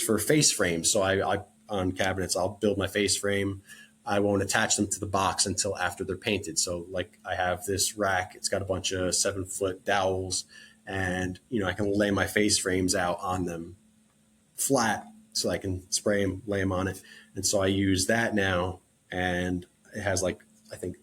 for face frames. So I on cabinets, I'll build my face frame. I won't attach them to the box until after they're painted. So like I have this rack, it's got a bunch of 7-foot dowels, and I can lay my face frames out on them flat so I can spray them, lay them on it. And so I use that now, and it has like, I think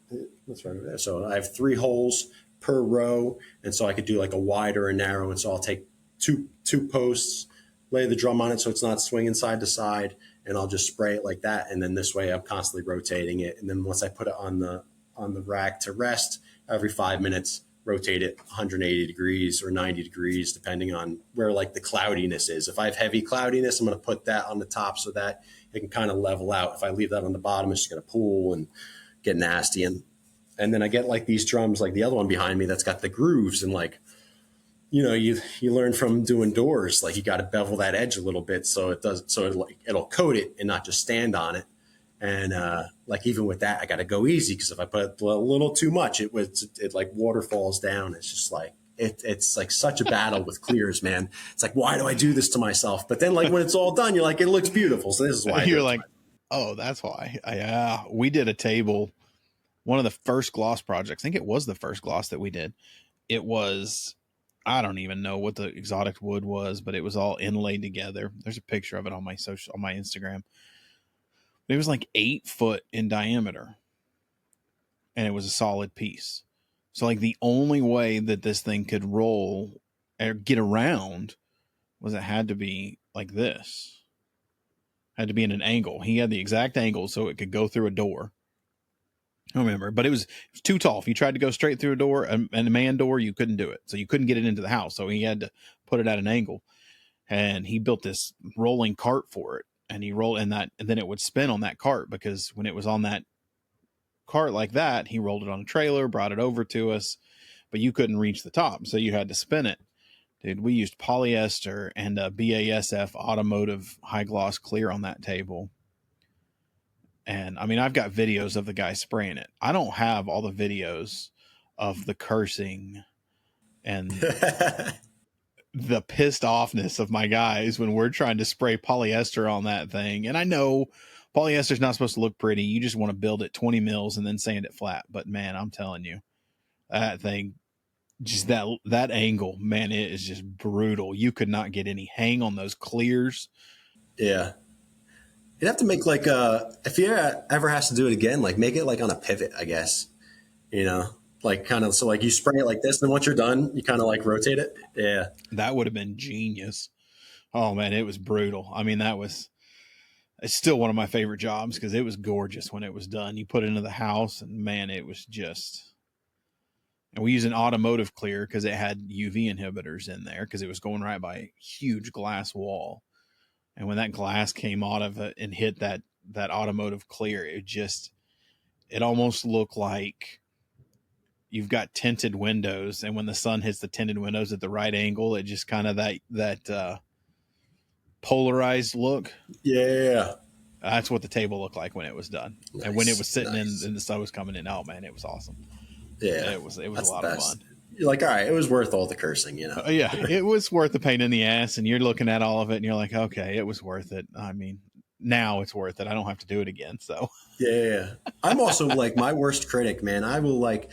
that's right over there. So I have 3 holes per row. And so I could do like a wide or a narrow. And so I'll take two posts, lay the drum on it so it's not swinging side to side, and I'll just spray it like that. And then this way I'm constantly rotating it. And then once I put it on the rack to rest, every 5 minutes, rotate it 180 degrees or 90 degrees, depending on where like the cloudiness is. If I have heavy cloudiness, I'm going to put that on the top so that it can kind of level out. If I leave that on the bottom, it's just going to pool and get nasty. And then I get like these drums, like the other one behind me that's got the grooves, and like, you know, you learn from doing doors, like you got to bevel that edge a little bit so it does, so it'll coat it and not just stand on it. And like even with that, I got to go easy, because if I put a little too much, it like waterfalls down. It's just like it's like such a battle with clears, man. It's like, why do I do this to myself? But then like when it's all done, you're like, it looks beautiful. So this is why you're like, oh, that's why. Yeah, we did a table. One of the first gloss projects, I think it was the first gloss that we did. It was, I don't even know what the exotic wood was, but it was all inlaid together. There's a picture of it on my Instagram. It was like 8 foot in diameter, and it was a solid piece. So like the only way that this thing could roll or get around was it had to be like this. Had to be in an angle. He had the exact angle so it could go through a door. I don't remember, but it was too tall. If you tried to go straight through a door and a man door, you couldn't do it. So you couldn't get it into the house. So he had to put it at an angle, and he built this rolling cart for it. And he rolled in that, and then it would spin on that cart, because when it was on that cart like that, he rolled it on a trailer, brought it over to us, but you couldn't reach the top. So you had to spin it. Dude, we used polyester and a BASF automotive high gloss clear on that table. And I mean, I've got videos of the guy spraying it. I don't have all the videos of the cursing and the pissed offness of my guys when we're trying to spray polyester on that thing. And I know polyester is not supposed to look pretty. You just want to build it 20 mils and then sand it flat. But man, I'm telling you, that thing, just that angle, man, it is just brutal. You could not get any hang on those clears. Yeah. You'd have to make like if you ever has to do it again, like make it like on a pivot, I guess, you know, like kind of, so like you spray it like this, and once you're done, you kind of like rotate it. Yeah. That would have been genius. Oh man, it was brutal. I mean, it's still one of my favorite jobs, because it was gorgeous when it was done. You put it into the house, and man, it was just, and we use an automotive clear because it had UV inhibitors in there, because it was going right by a huge glass wall. And when that glass came out of it and hit that automotive clear, it almost looked like you've got tinted windows. And when the sun hits the tinted windows at the right angle, it just kind of that polarized look. Yeah. That's what the table looked like when it was done. Nice. And when it was sitting in and the sun was coming in, oh man, it was awesome. Yeah. It was a lot of fun. You're like, all right, it was worth all the cursing, you know? Yeah, it was worth the pain in the ass. And you're looking at all of it and you're like, okay, it was worth it. I mean, now it's worth it. I don't have to do it again. So yeah. I'm also like my worst critic, man. I will like,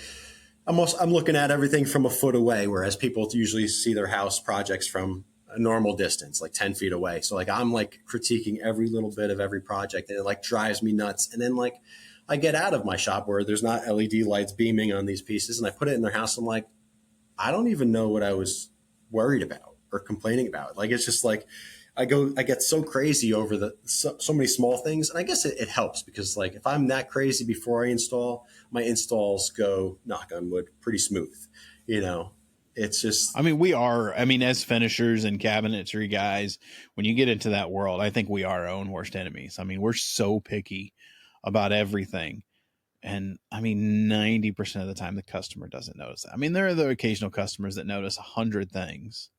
I'm looking at everything from a foot away, whereas people usually see their house projects from a normal distance, like 10 feet away. So like, I'm like critiquing every little bit of every project, and it like drives me nuts. And then like, I get out of my shop where there's not LED lights beaming on these pieces, and I put it in their house. I'm like, I don't even know what I was worried about or complaining about. Like, it's just like, I get so crazy over so many small things. And I guess it helps, because like, if I'm that crazy before I install, my installs go, knock on wood, pretty smooth. You know, it's just, I mean, as finishers and cabinetry guys, when you get into that world, I think we are our own worst enemies. I mean, we're so picky about everything. And I mean, 90% of the time, the customer doesn't notice that. I mean, there are the occasional customers that notice 100 things.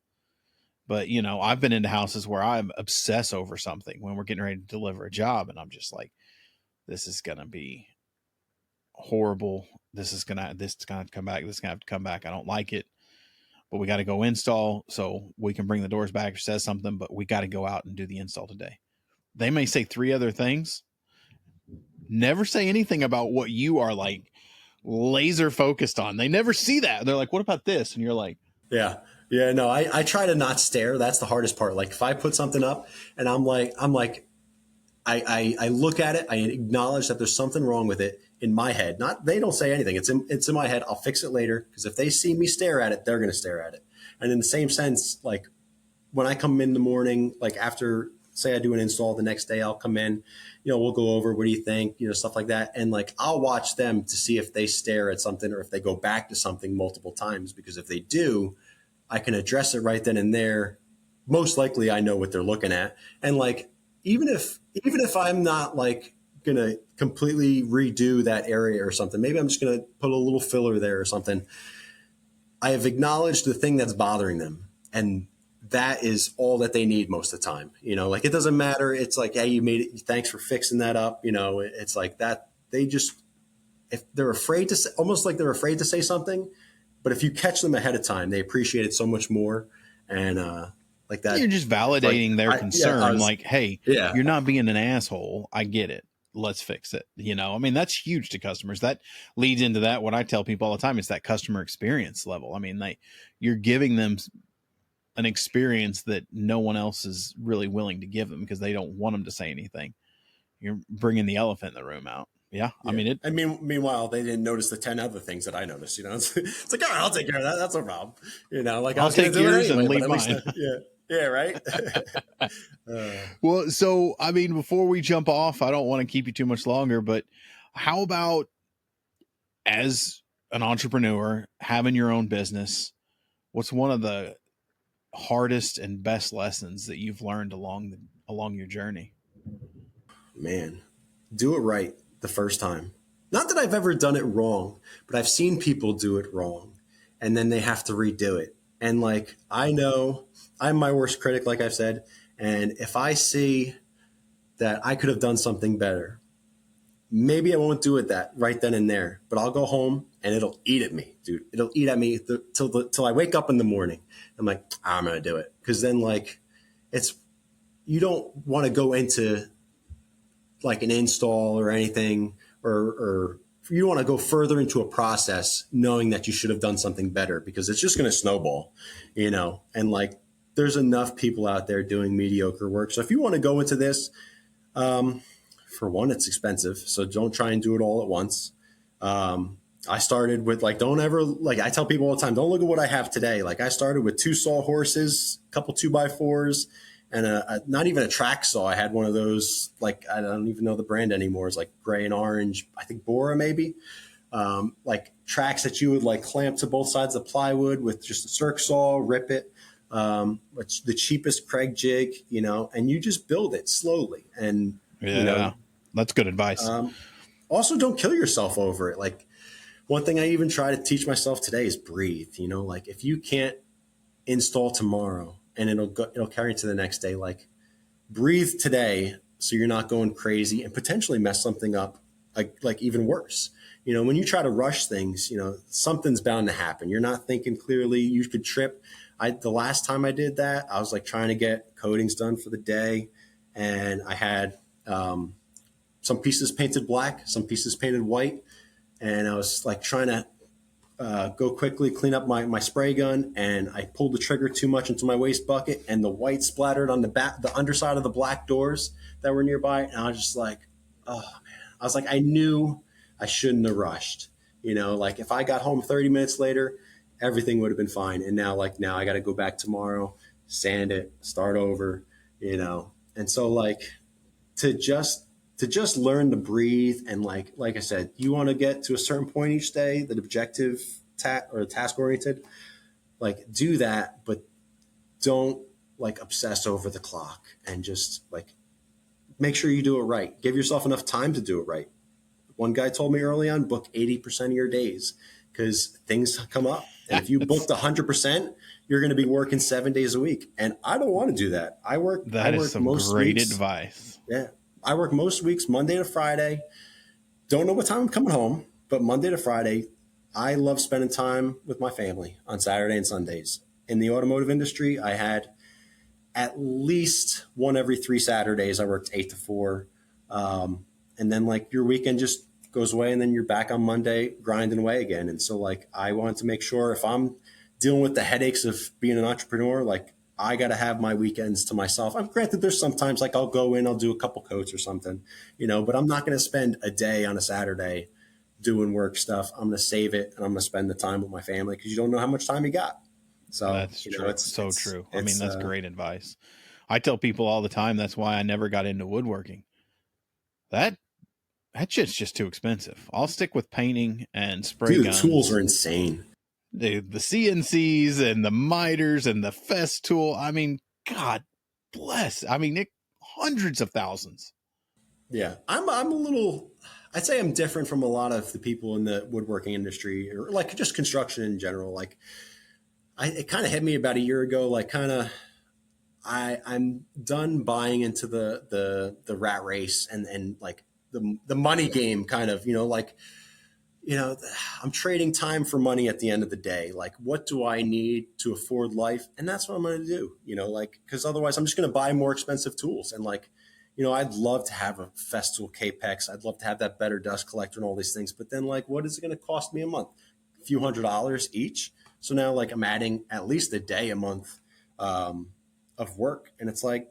But, you know, I've been into houses where I obsess over something when we're getting ready to deliver a job. And I'm just like, this is going to be horrible. This is going to come back. This is going to have to come back. I don't like it. But we got to go install so we can bring the doors back or says something. But we got to go out and do the install today. They may say 3 other things. Never say anything about what you are like laser focused on. They never see that. They're like, what about this? And you're like, yeah. Yeah, no, I try to not stare. That's the hardest part. Like if I put something up and I look at it, I acknowledge that there's something wrong with it in my head. They don't say anything. It's in my head. I'll fix it later, because if they see me stare at it, they're going to stare at it. And in the same sense, like when I come in the morning, like after say I do an install, the next day I'll come in, we'll go over, what do you think, stuff like that. And like, I'll watch them to see if they stare at something or if they go back to something multiple times, because if they do, I can address it right then and there. Most likely I know what they're looking at. And like, even if I'm not like going to completely redo that area or something, maybe I'm just going to put a little filler there or something. I have acknowledged the thing that's bothering them. And that is all that they need most of the time. Like, it doesn't matter. It's like, hey, you made it. Thanks for fixing that up. It's like that. They just, if they're afraid to say, almost like they're afraid to say something, but if you catch them ahead of time, they appreciate it so much more. And, like that, you're just validating their concern. Hey, yeah, you're not being an asshole. I get it. Let's fix it. I mean, that's huge to customers. That leads into that. What I tell people all the time is that customer experience level. I mean, you're giving them an experience that no one else is really willing to give them because they don't want them to say anything. You're bringing the elephant in the room out. Yeah. I mean, meanwhile, they didn't notice the 10 other things that I noticed, it's like, all right, I'll take care of that. That's no problem. Like, I'll take yours and leave mine. Yeah. Right. Well, so, I mean, before we jump off, I don't want to keep you too much longer, but how about, as an entrepreneur, having your own business, what's one of the hardest and best lessons that you've learned along your journey? Man, do it right the first time. Not that I've ever done it wrong, but I've seen people do it wrong and then they have to redo it. And like, I know I'm my worst critic, like I've said. And if I see that I could have done something better, maybe I won't do it that right then and there, but I'll go home and it'll eat at me, dude. It'll eat at me till I wake up in the morning. I'm like, I'm going to do it. Cause then like, you don't want to go into like an install or anything, or you want to go further into a process knowing that you should have done something better, because it's just going to snowball, and like, there's enough people out there doing mediocre work. So if you want to go into this, for one, it's expensive. So don't try and do it all at once. I started with like, don't ever, like I tell people all the time, don't look at what I have today. Like I started with 2 saw horses, a couple 2x4s, and not even a track saw. I had one of those, like, I don't even know the brand anymore. It's like gray and orange, I think Bora maybe. Like tracks that you would like clamp to both sides of the plywood with just a circ saw, rip it. It's the cheapest Craig jig, and you just build it slowly. And, that's good advice. Also don't kill yourself over it. Like one thing I even try to teach myself today is breathe, like if you can't install tomorrow and it'll carry into the next day, like breathe today. So you're not going crazy and potentially mess something up like even worse. When you try to rush things, something's bound to happen. You're not thinking clearly. You could trip. The last time I did that, I was like trying to get coatings done for the day. And I had, some pieces painted black, some pieces painted white. And I was like trying to go quickly, clean up my spray gun, and I pulled the trigger too much into my waste bucket, and the white splattered on the underside of the black doors that were nearby. And I was just like, oh man, I was like, I knew I shouldn't have rushed. Like if I got home 30 minutes later, everything would have been fine. And now I got to go back tomorrow, sand it, start over, and so like to just learn to breathe. And like I said, you want to get to a certain point each day, that objective or task oriented, like do that, but don't like obsess over the clock, and just like make sure you do it right. Give yourself enough time to do it right. One guy told me early on, book 80% of your days, because things come up. And if you booked 100%, you're going to be working 7 days a week. And I don't want to do that. I work some most great weeks, advice. Yeah. I work most weeks, Monday to Friday. Don't know what time I'm coming home, but Monday to Friday, I love spending time with my family on Saturday and Sundays. In the automotive industry, I had at least one every 3 Saturdays. I worked 8 to 4. And then like your weekend just goes away, and then you're back on Monday grinding away again. And so like, I wanted to make sure if I'm dealing with the headaches of being an entrepreneur, like I got to have my weekends to myself. I'm granted there's sometimes like I'll go in, I'll do a couple coats or something, but I'm not going to spend a day on a Saturday doing work stuff. I'm going to save it, and I'm going to spend the time with my family, because you don't know how much time you got. So that's true. It's so true. I mean, that's great advice. I tell people all the time, that's why I never got into woodworking. That shit's just too expensive. I'll stick with painting and spray Dude, the tools guns. are insane. The CNCs and the miters and the Festool. I mean, God bless. I mean, hundreds of thousands. Yeah, I'm a little. I'd say I'm different from a lot of the people in the woodworking industry, or like just construction in general. Like, it kind of hit me about a year ago. Like, I'm done buying into the rat race and like the money game. Kind of, I'm trading time for money at the end of the day. Like, what do I need to afford life? And that's what I'm going to do, because otherwise I'm just going to buy more expensive tools. And like, I'd love to have a Festool Capex. I'd love to have that better dust collector and all these things. But then like, what is it going to cost me a month? A few $100s each. So now like I'm adding at least a day a month of work. And it's like,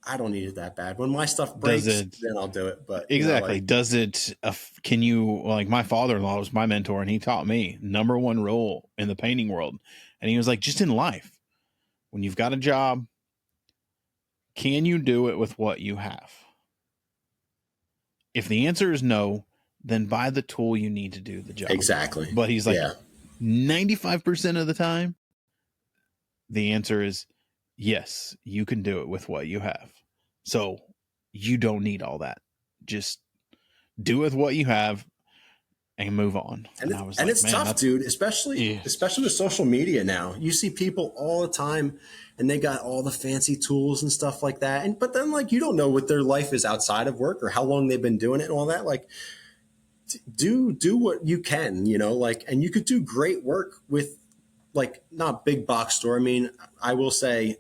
I don't need it that bad. When my stuff breaks, then I'll do it. But exactly. Does it, can you, like my father-in-law was my mentor and he taught me number one rule in the painting world. And he was like, just in life, when you've got a job, can you do it with what you have? If the answer is no, then buy the tool you need to do the job. Exactly. But he's like, 95% of the time, the answer is yes, you can do it with what you have. So you don't need all that. Just do with what you have and move on. And it's tough, dude, especially with social media now. You see people all the time and they got all the fancy tools and stuff like that. But then like, you don't know what their life is outside of work or how long they've been doing it and all that. Like, do what you can, and you could do great work with like not big box store. I mean, I will say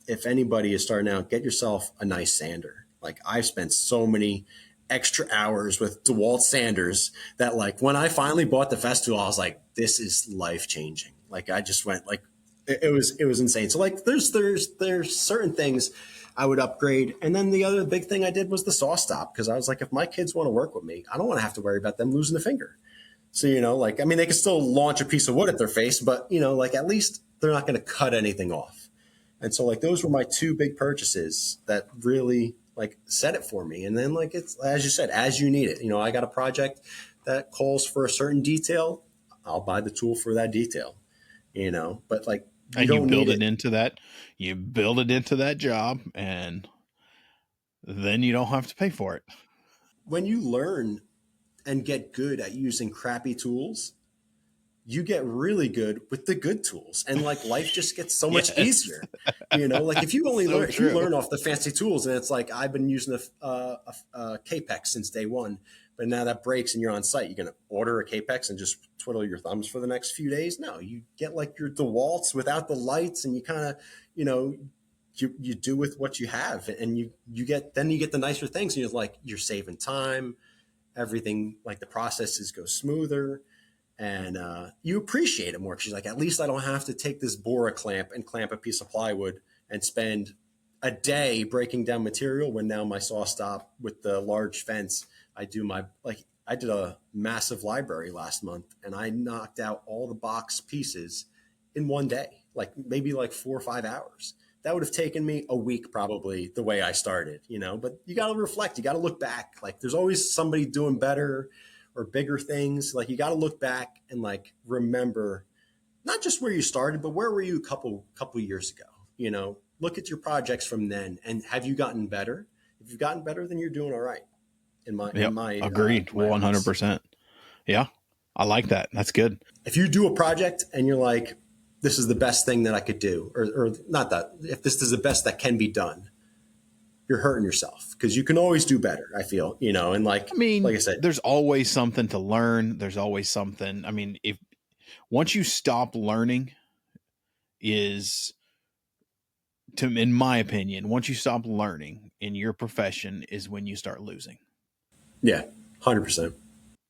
if anybody is starting out, get yourself a nice sander. Like I've spent so many extra hours with DeWalt sanders that like when I finally bought the Festool, I was like, this is life changing. Like I just went like, it was insane. So like there's certain things I would upgrade. And then the other big thing I did was the saw stop. Cause I was like, if my kids want to work with me, I don't want to have to worry about them losing a finger. So, like, I mean, they can still launch a piece of wood at their face, but like at least they're not going to cut anything off. And so like, those were my two big purchases that really like set it for me. And then like, it's, as you said, as you need it, I got a project that calls for a certain detail. I'll buy the tool for that detail, but like, you build it into that. You build it into that job and then you don't have to pay for it. When you learn and get good at using crappy tools, you get really good with the good tools. And like life just gets so much easier, like if you only learn, if you learn off the fancy tools and it's like, I've been using a Capex since day one, but now that breaks and you're on site, you're going to order a Capex and just twiddle your thumbs for the next few days. No, you get like your DeWalt's without the lights and you kind of, you do with what you have and you get the nicer things. And you're like, you're saving time, everything, like the processes go smoother and you appreciate it more. Cause you're like, at least I don't have to take this Bora clamp and clamp a piece of plywood and spend a day breaking down material when now my saw stop with the large fence, I did a massive library last month and I knocked out all the box pieces in one day, like maybe like 4 or 5 hours. That would have taken me a week, probably the way I started, but you got to reflect, you got to look back. Like there's always somebody doing better or bigger things. Like you got to look back and like, remember not just where you started, but where were you a couple years ago, look at your projects from then and have you gotten better? If you've gotten better, then you're doing all right. In my agreed 100%. Yeah, I like that. That's good. If you do a project and you're like, this is the best thing that I could do, or not that, if this is the best that can be done, you're hurting yourself because you can always do better. I feel, and like, I mean, like I said, there's always something to learn. There's always something. I mean, if once you stop learning in my opinion, once you stop learning in your profession is when you start losing. Yeah, 100%.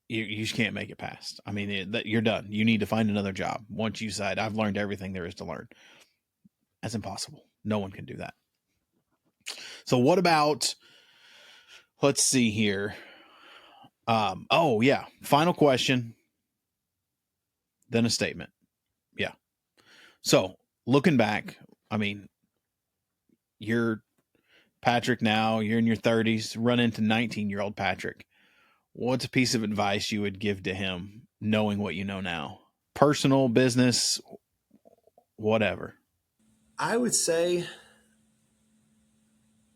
You just can't make it past. I mean, you're done. You need to find another job. Once you decide, I've learned everything there is to learn. That's impossible. No one can do that. So what about, let's see here. Oh yeah. Final question. Then a statement. Yeah. So looking back, I mean, you're Patrick now, you're in your 30s, run into 19-year-old Patrick. What's a piece of advice you would give to him knowing what you know now? Personal, business, whatever. I would say,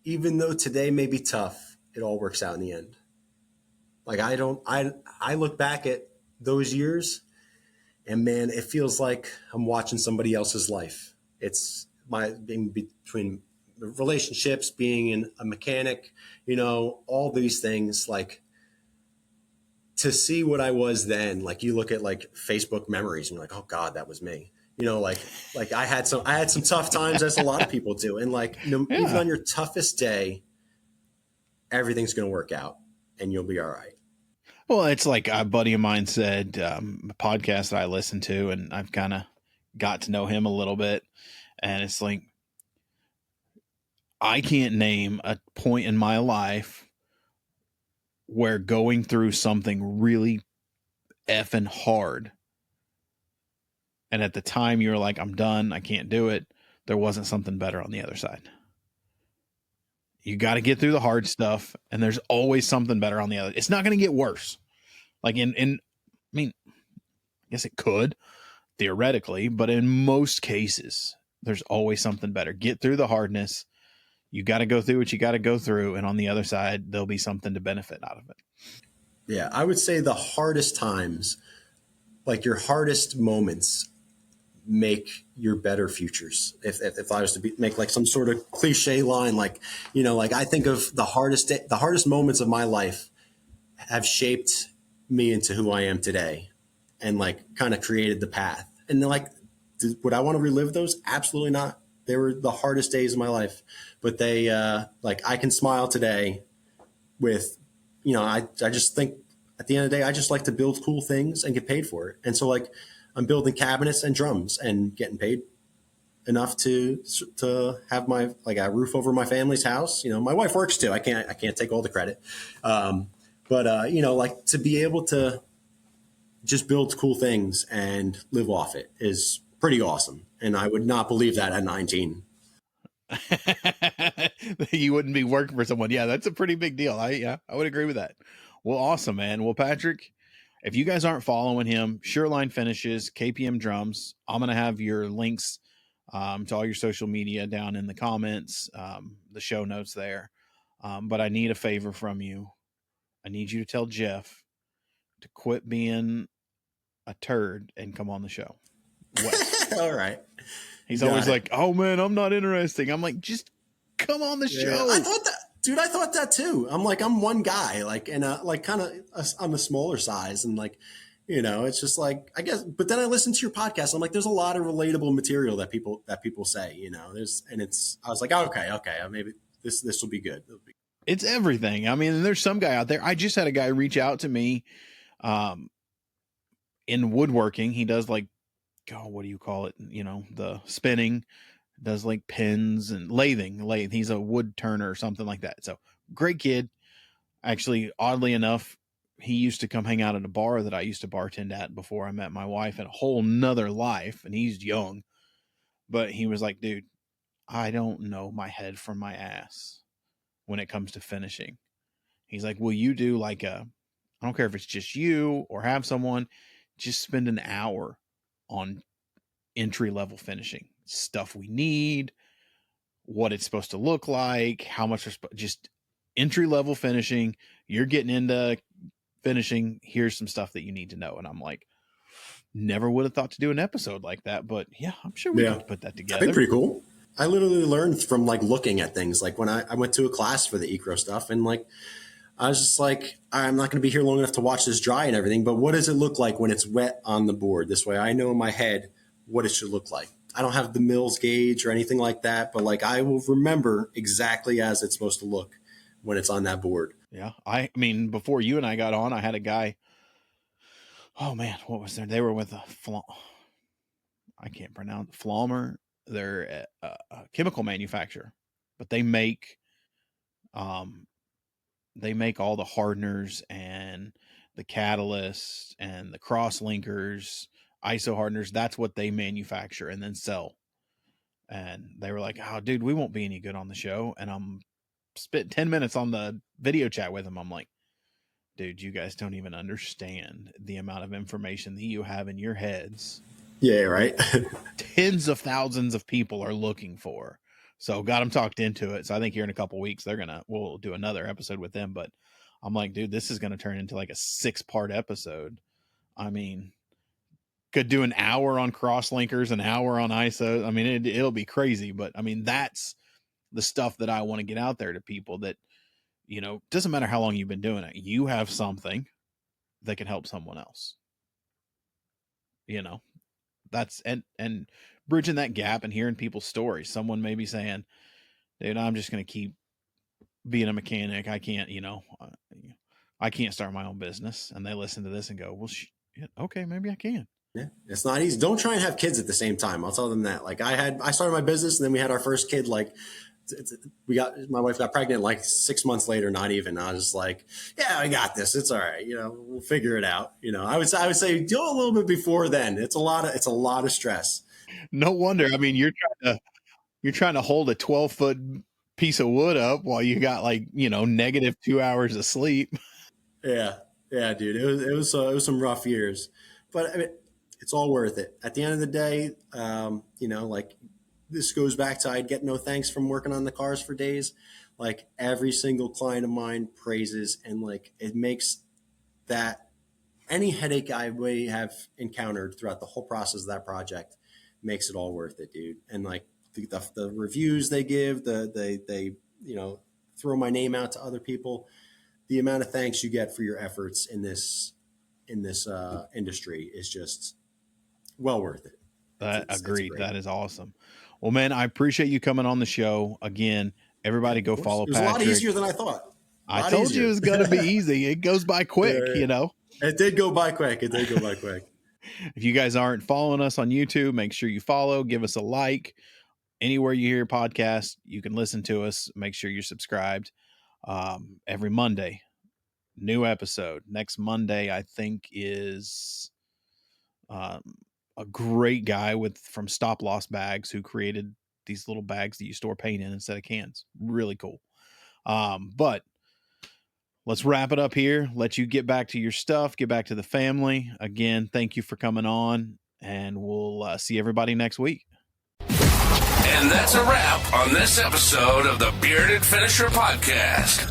even though today may be tough, it all works out in the end. Like I look back at those years and man, it feels like I'm watching somebody else's life. It's my being between relationships, being a mechanic, all these things, like to see what I was then. Like you look at like Facebook memories and you're like, oh God, that was me. Like I had some tough times, as a lot of people do. And like, even on your toughest day, everything's going to work out and you'll be all right. Well, it's like a buddy of mine said, a podcast that I listen to, and I've kind of got to know him a little bit. And it's like, I can't name a point in my life where going through something really effing hard, and at the time you're like, I'm done, I can't do it, there wasn't something better on the other side. You got to get through the hard stuff, and there's always something better on the other. It's not going to get worse. Like I mean, I guess it could theoretically, but in most cases, there's always something better. Get through the hardness. You got to go through what you got to go through, and on the other side, there'll be something to benefit out of it. Yeah, I would say the hardest times, like your hardest moments, make your better futures. If I was to make like some sort of cliche line, like, like I think of the hardest moments of my life have shaped me into who I am today and like kind of created the path. And then like, would I want to relive those? Absolutely not. They were the hardest days of my life, but they, like I can smile today with, I just think at the end of the day, I just like to build cool things and get paid for it. And so like, I'm building cabinets and drums and getting paid enough to have my like a roof over my family's house. My wife works too. I can't take all the credit, but like to be able to just build cool things and live off it is pretty awesome. And I would not believe that at 19. You wouldn't be working for someone. Yeah, that's a pretty big deal. I would agree with that. Well, awesome, man. Well, Patrick, if you guys aren't following him, Sureline Finishes, KPM Drums, I'm going to have your links to all your social media down in the comments, the show notes there. But I need a favor from you. I need you to tell Jeff to quit being a turd and come on the show. All right. He's always like, oh man, I'm not interesting. I'm like, just come on the show. I thought that too. I'm one guy, like, and like kind of on the smaller size, and like, it's just like, I guess. But then I listen to your podcast. I'm like, there's a lot of relatable material that people say. I was like, oh, okay, maybe this will be good. It's everything. I mean, there's some guy out there. I just had a guy reach out to me, in woodworking. He does like, what do you call it? The spinning. Does like pins and lathing. He's a wood turner or something like that. So great kid. Actually, oddly enough, he used to come hang out at a bar that I used to bartend at before I met my wife, in a whole nother life. And he's young, but he was like, dude, I don't know my head from my ass when it comes to finishing. He's like, will you do like I don't care if it's just you or have someone, just spend an hour on entry level finishing. Stuff we need, what it's supposed to look like, how much just entry level finishing. You're getting into finishing. Here's some stuff that you need to know. And I'm like, never would have thought to do an episode like that, but yeah, I'm sure we could put that together. That'd be pretty cool. I literally learned from like looking at things. Like when I went to a class for the Ecro stuff, and like I was just like, I'm not going to be here long enough to watch this dry and everything, but what does it look like when it's wet on the board? This way I know in my head what it should look like. I don't have the Mills gauge or anything like that, but like I will remember exactly as it's supposed to look when it's on that board. Yeah. I mean, before you and I got on, I had a guy, oh man, what was there? They were with I can't pronounce Flommer. They're a chemical manufacturer, but they make all the hardeners and the catalysts and the cross linkers, ISO hardeners. That's what they manufacture and then sell. And they were like, oh, dude, we won't be any good on the show. And I'm spent 10 minutes on the video chat with them. I'm like, dude, you guys don't even understand the amount of information that you have in your heads. Yeah, right. Tens of thousands of people are looking for. So got them talked into it. So I think here in a couple of weeks, we'll do another episode with them. But I'm like, dude, this is going to turn into like a 6-part episode. I mean, could do an hour on cross-linkers, an hour on ISO. I mean, it'll be crazy. But I mean, that's the stuff that I want to get out there to people that, you know, doesn't matter how long you've been doing it. You have something that can help someone else. You know, that's, and bridging that gap and hearing people's stories. Someone may be saying, dude, I'm just going to keep being a mechanic. I can't, you know, I can't start my own business. And they listen to this and go, well, okay, maybe I can. Yeah, it's not easy. Don't try and have kids at the same time. I'll tell them that. Like I started my business and then we had our first kid. Like my wife got pregnant like 6 months later, not even. I was just like, yeah, I got this. It's all right. You know, we'll figure it out. You know, I would say do a little bit before then. It's a lot of stress. No wonder. I mean, you're trying to hold a 12-foot piece of wood up while you got like, you know, negative 2 hours of sleep. Yeah, dude. It was some rough years, but I mean, it's all worth it. At the end of the day, you know, like this goes back to I'd get no thanks from working on the cars for days. Like every single client of mine praises, and like it makes that any headache I may have encountered throughout the whole process of that project makes it all worth it, dude. And like the reviews they give, they you know, throw my name out to other people. The amount of thanks you get for your efforts in this industry is just well worth it. Agreed. That is awesome. Well, man, I appreciate you coming on the show again. Everybody go follow Patrick. It was a lot easier than I thought. I told you it was going to be easy. It goes by quick, you know. It did go by quick. If you guys aren't following us on YouTube, make sure you follow, give us a like. Anywhere you hear podcasts, you can listen to us. Make sure you're subscribed. Every Monday, new episode. Next Monday, I think, is a great guy from Stop Loss Bags who created these little bags that you store paint in instead of cans. Really cool. But let's wrap it up here. Let you get back to your stuff, get back to the family. Again, thank you for coming on, and we'll see everybody next week. And that's a wrap on this episode of the Bearded Finisher Podcast.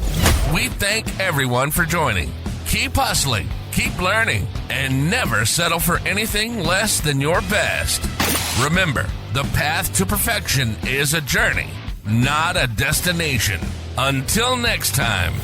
We thank everyone for joining. Keep hustling, keep learning, and never settle for anything less than your best. Remember, the path to perfection is a journey, not a destination. Until next time.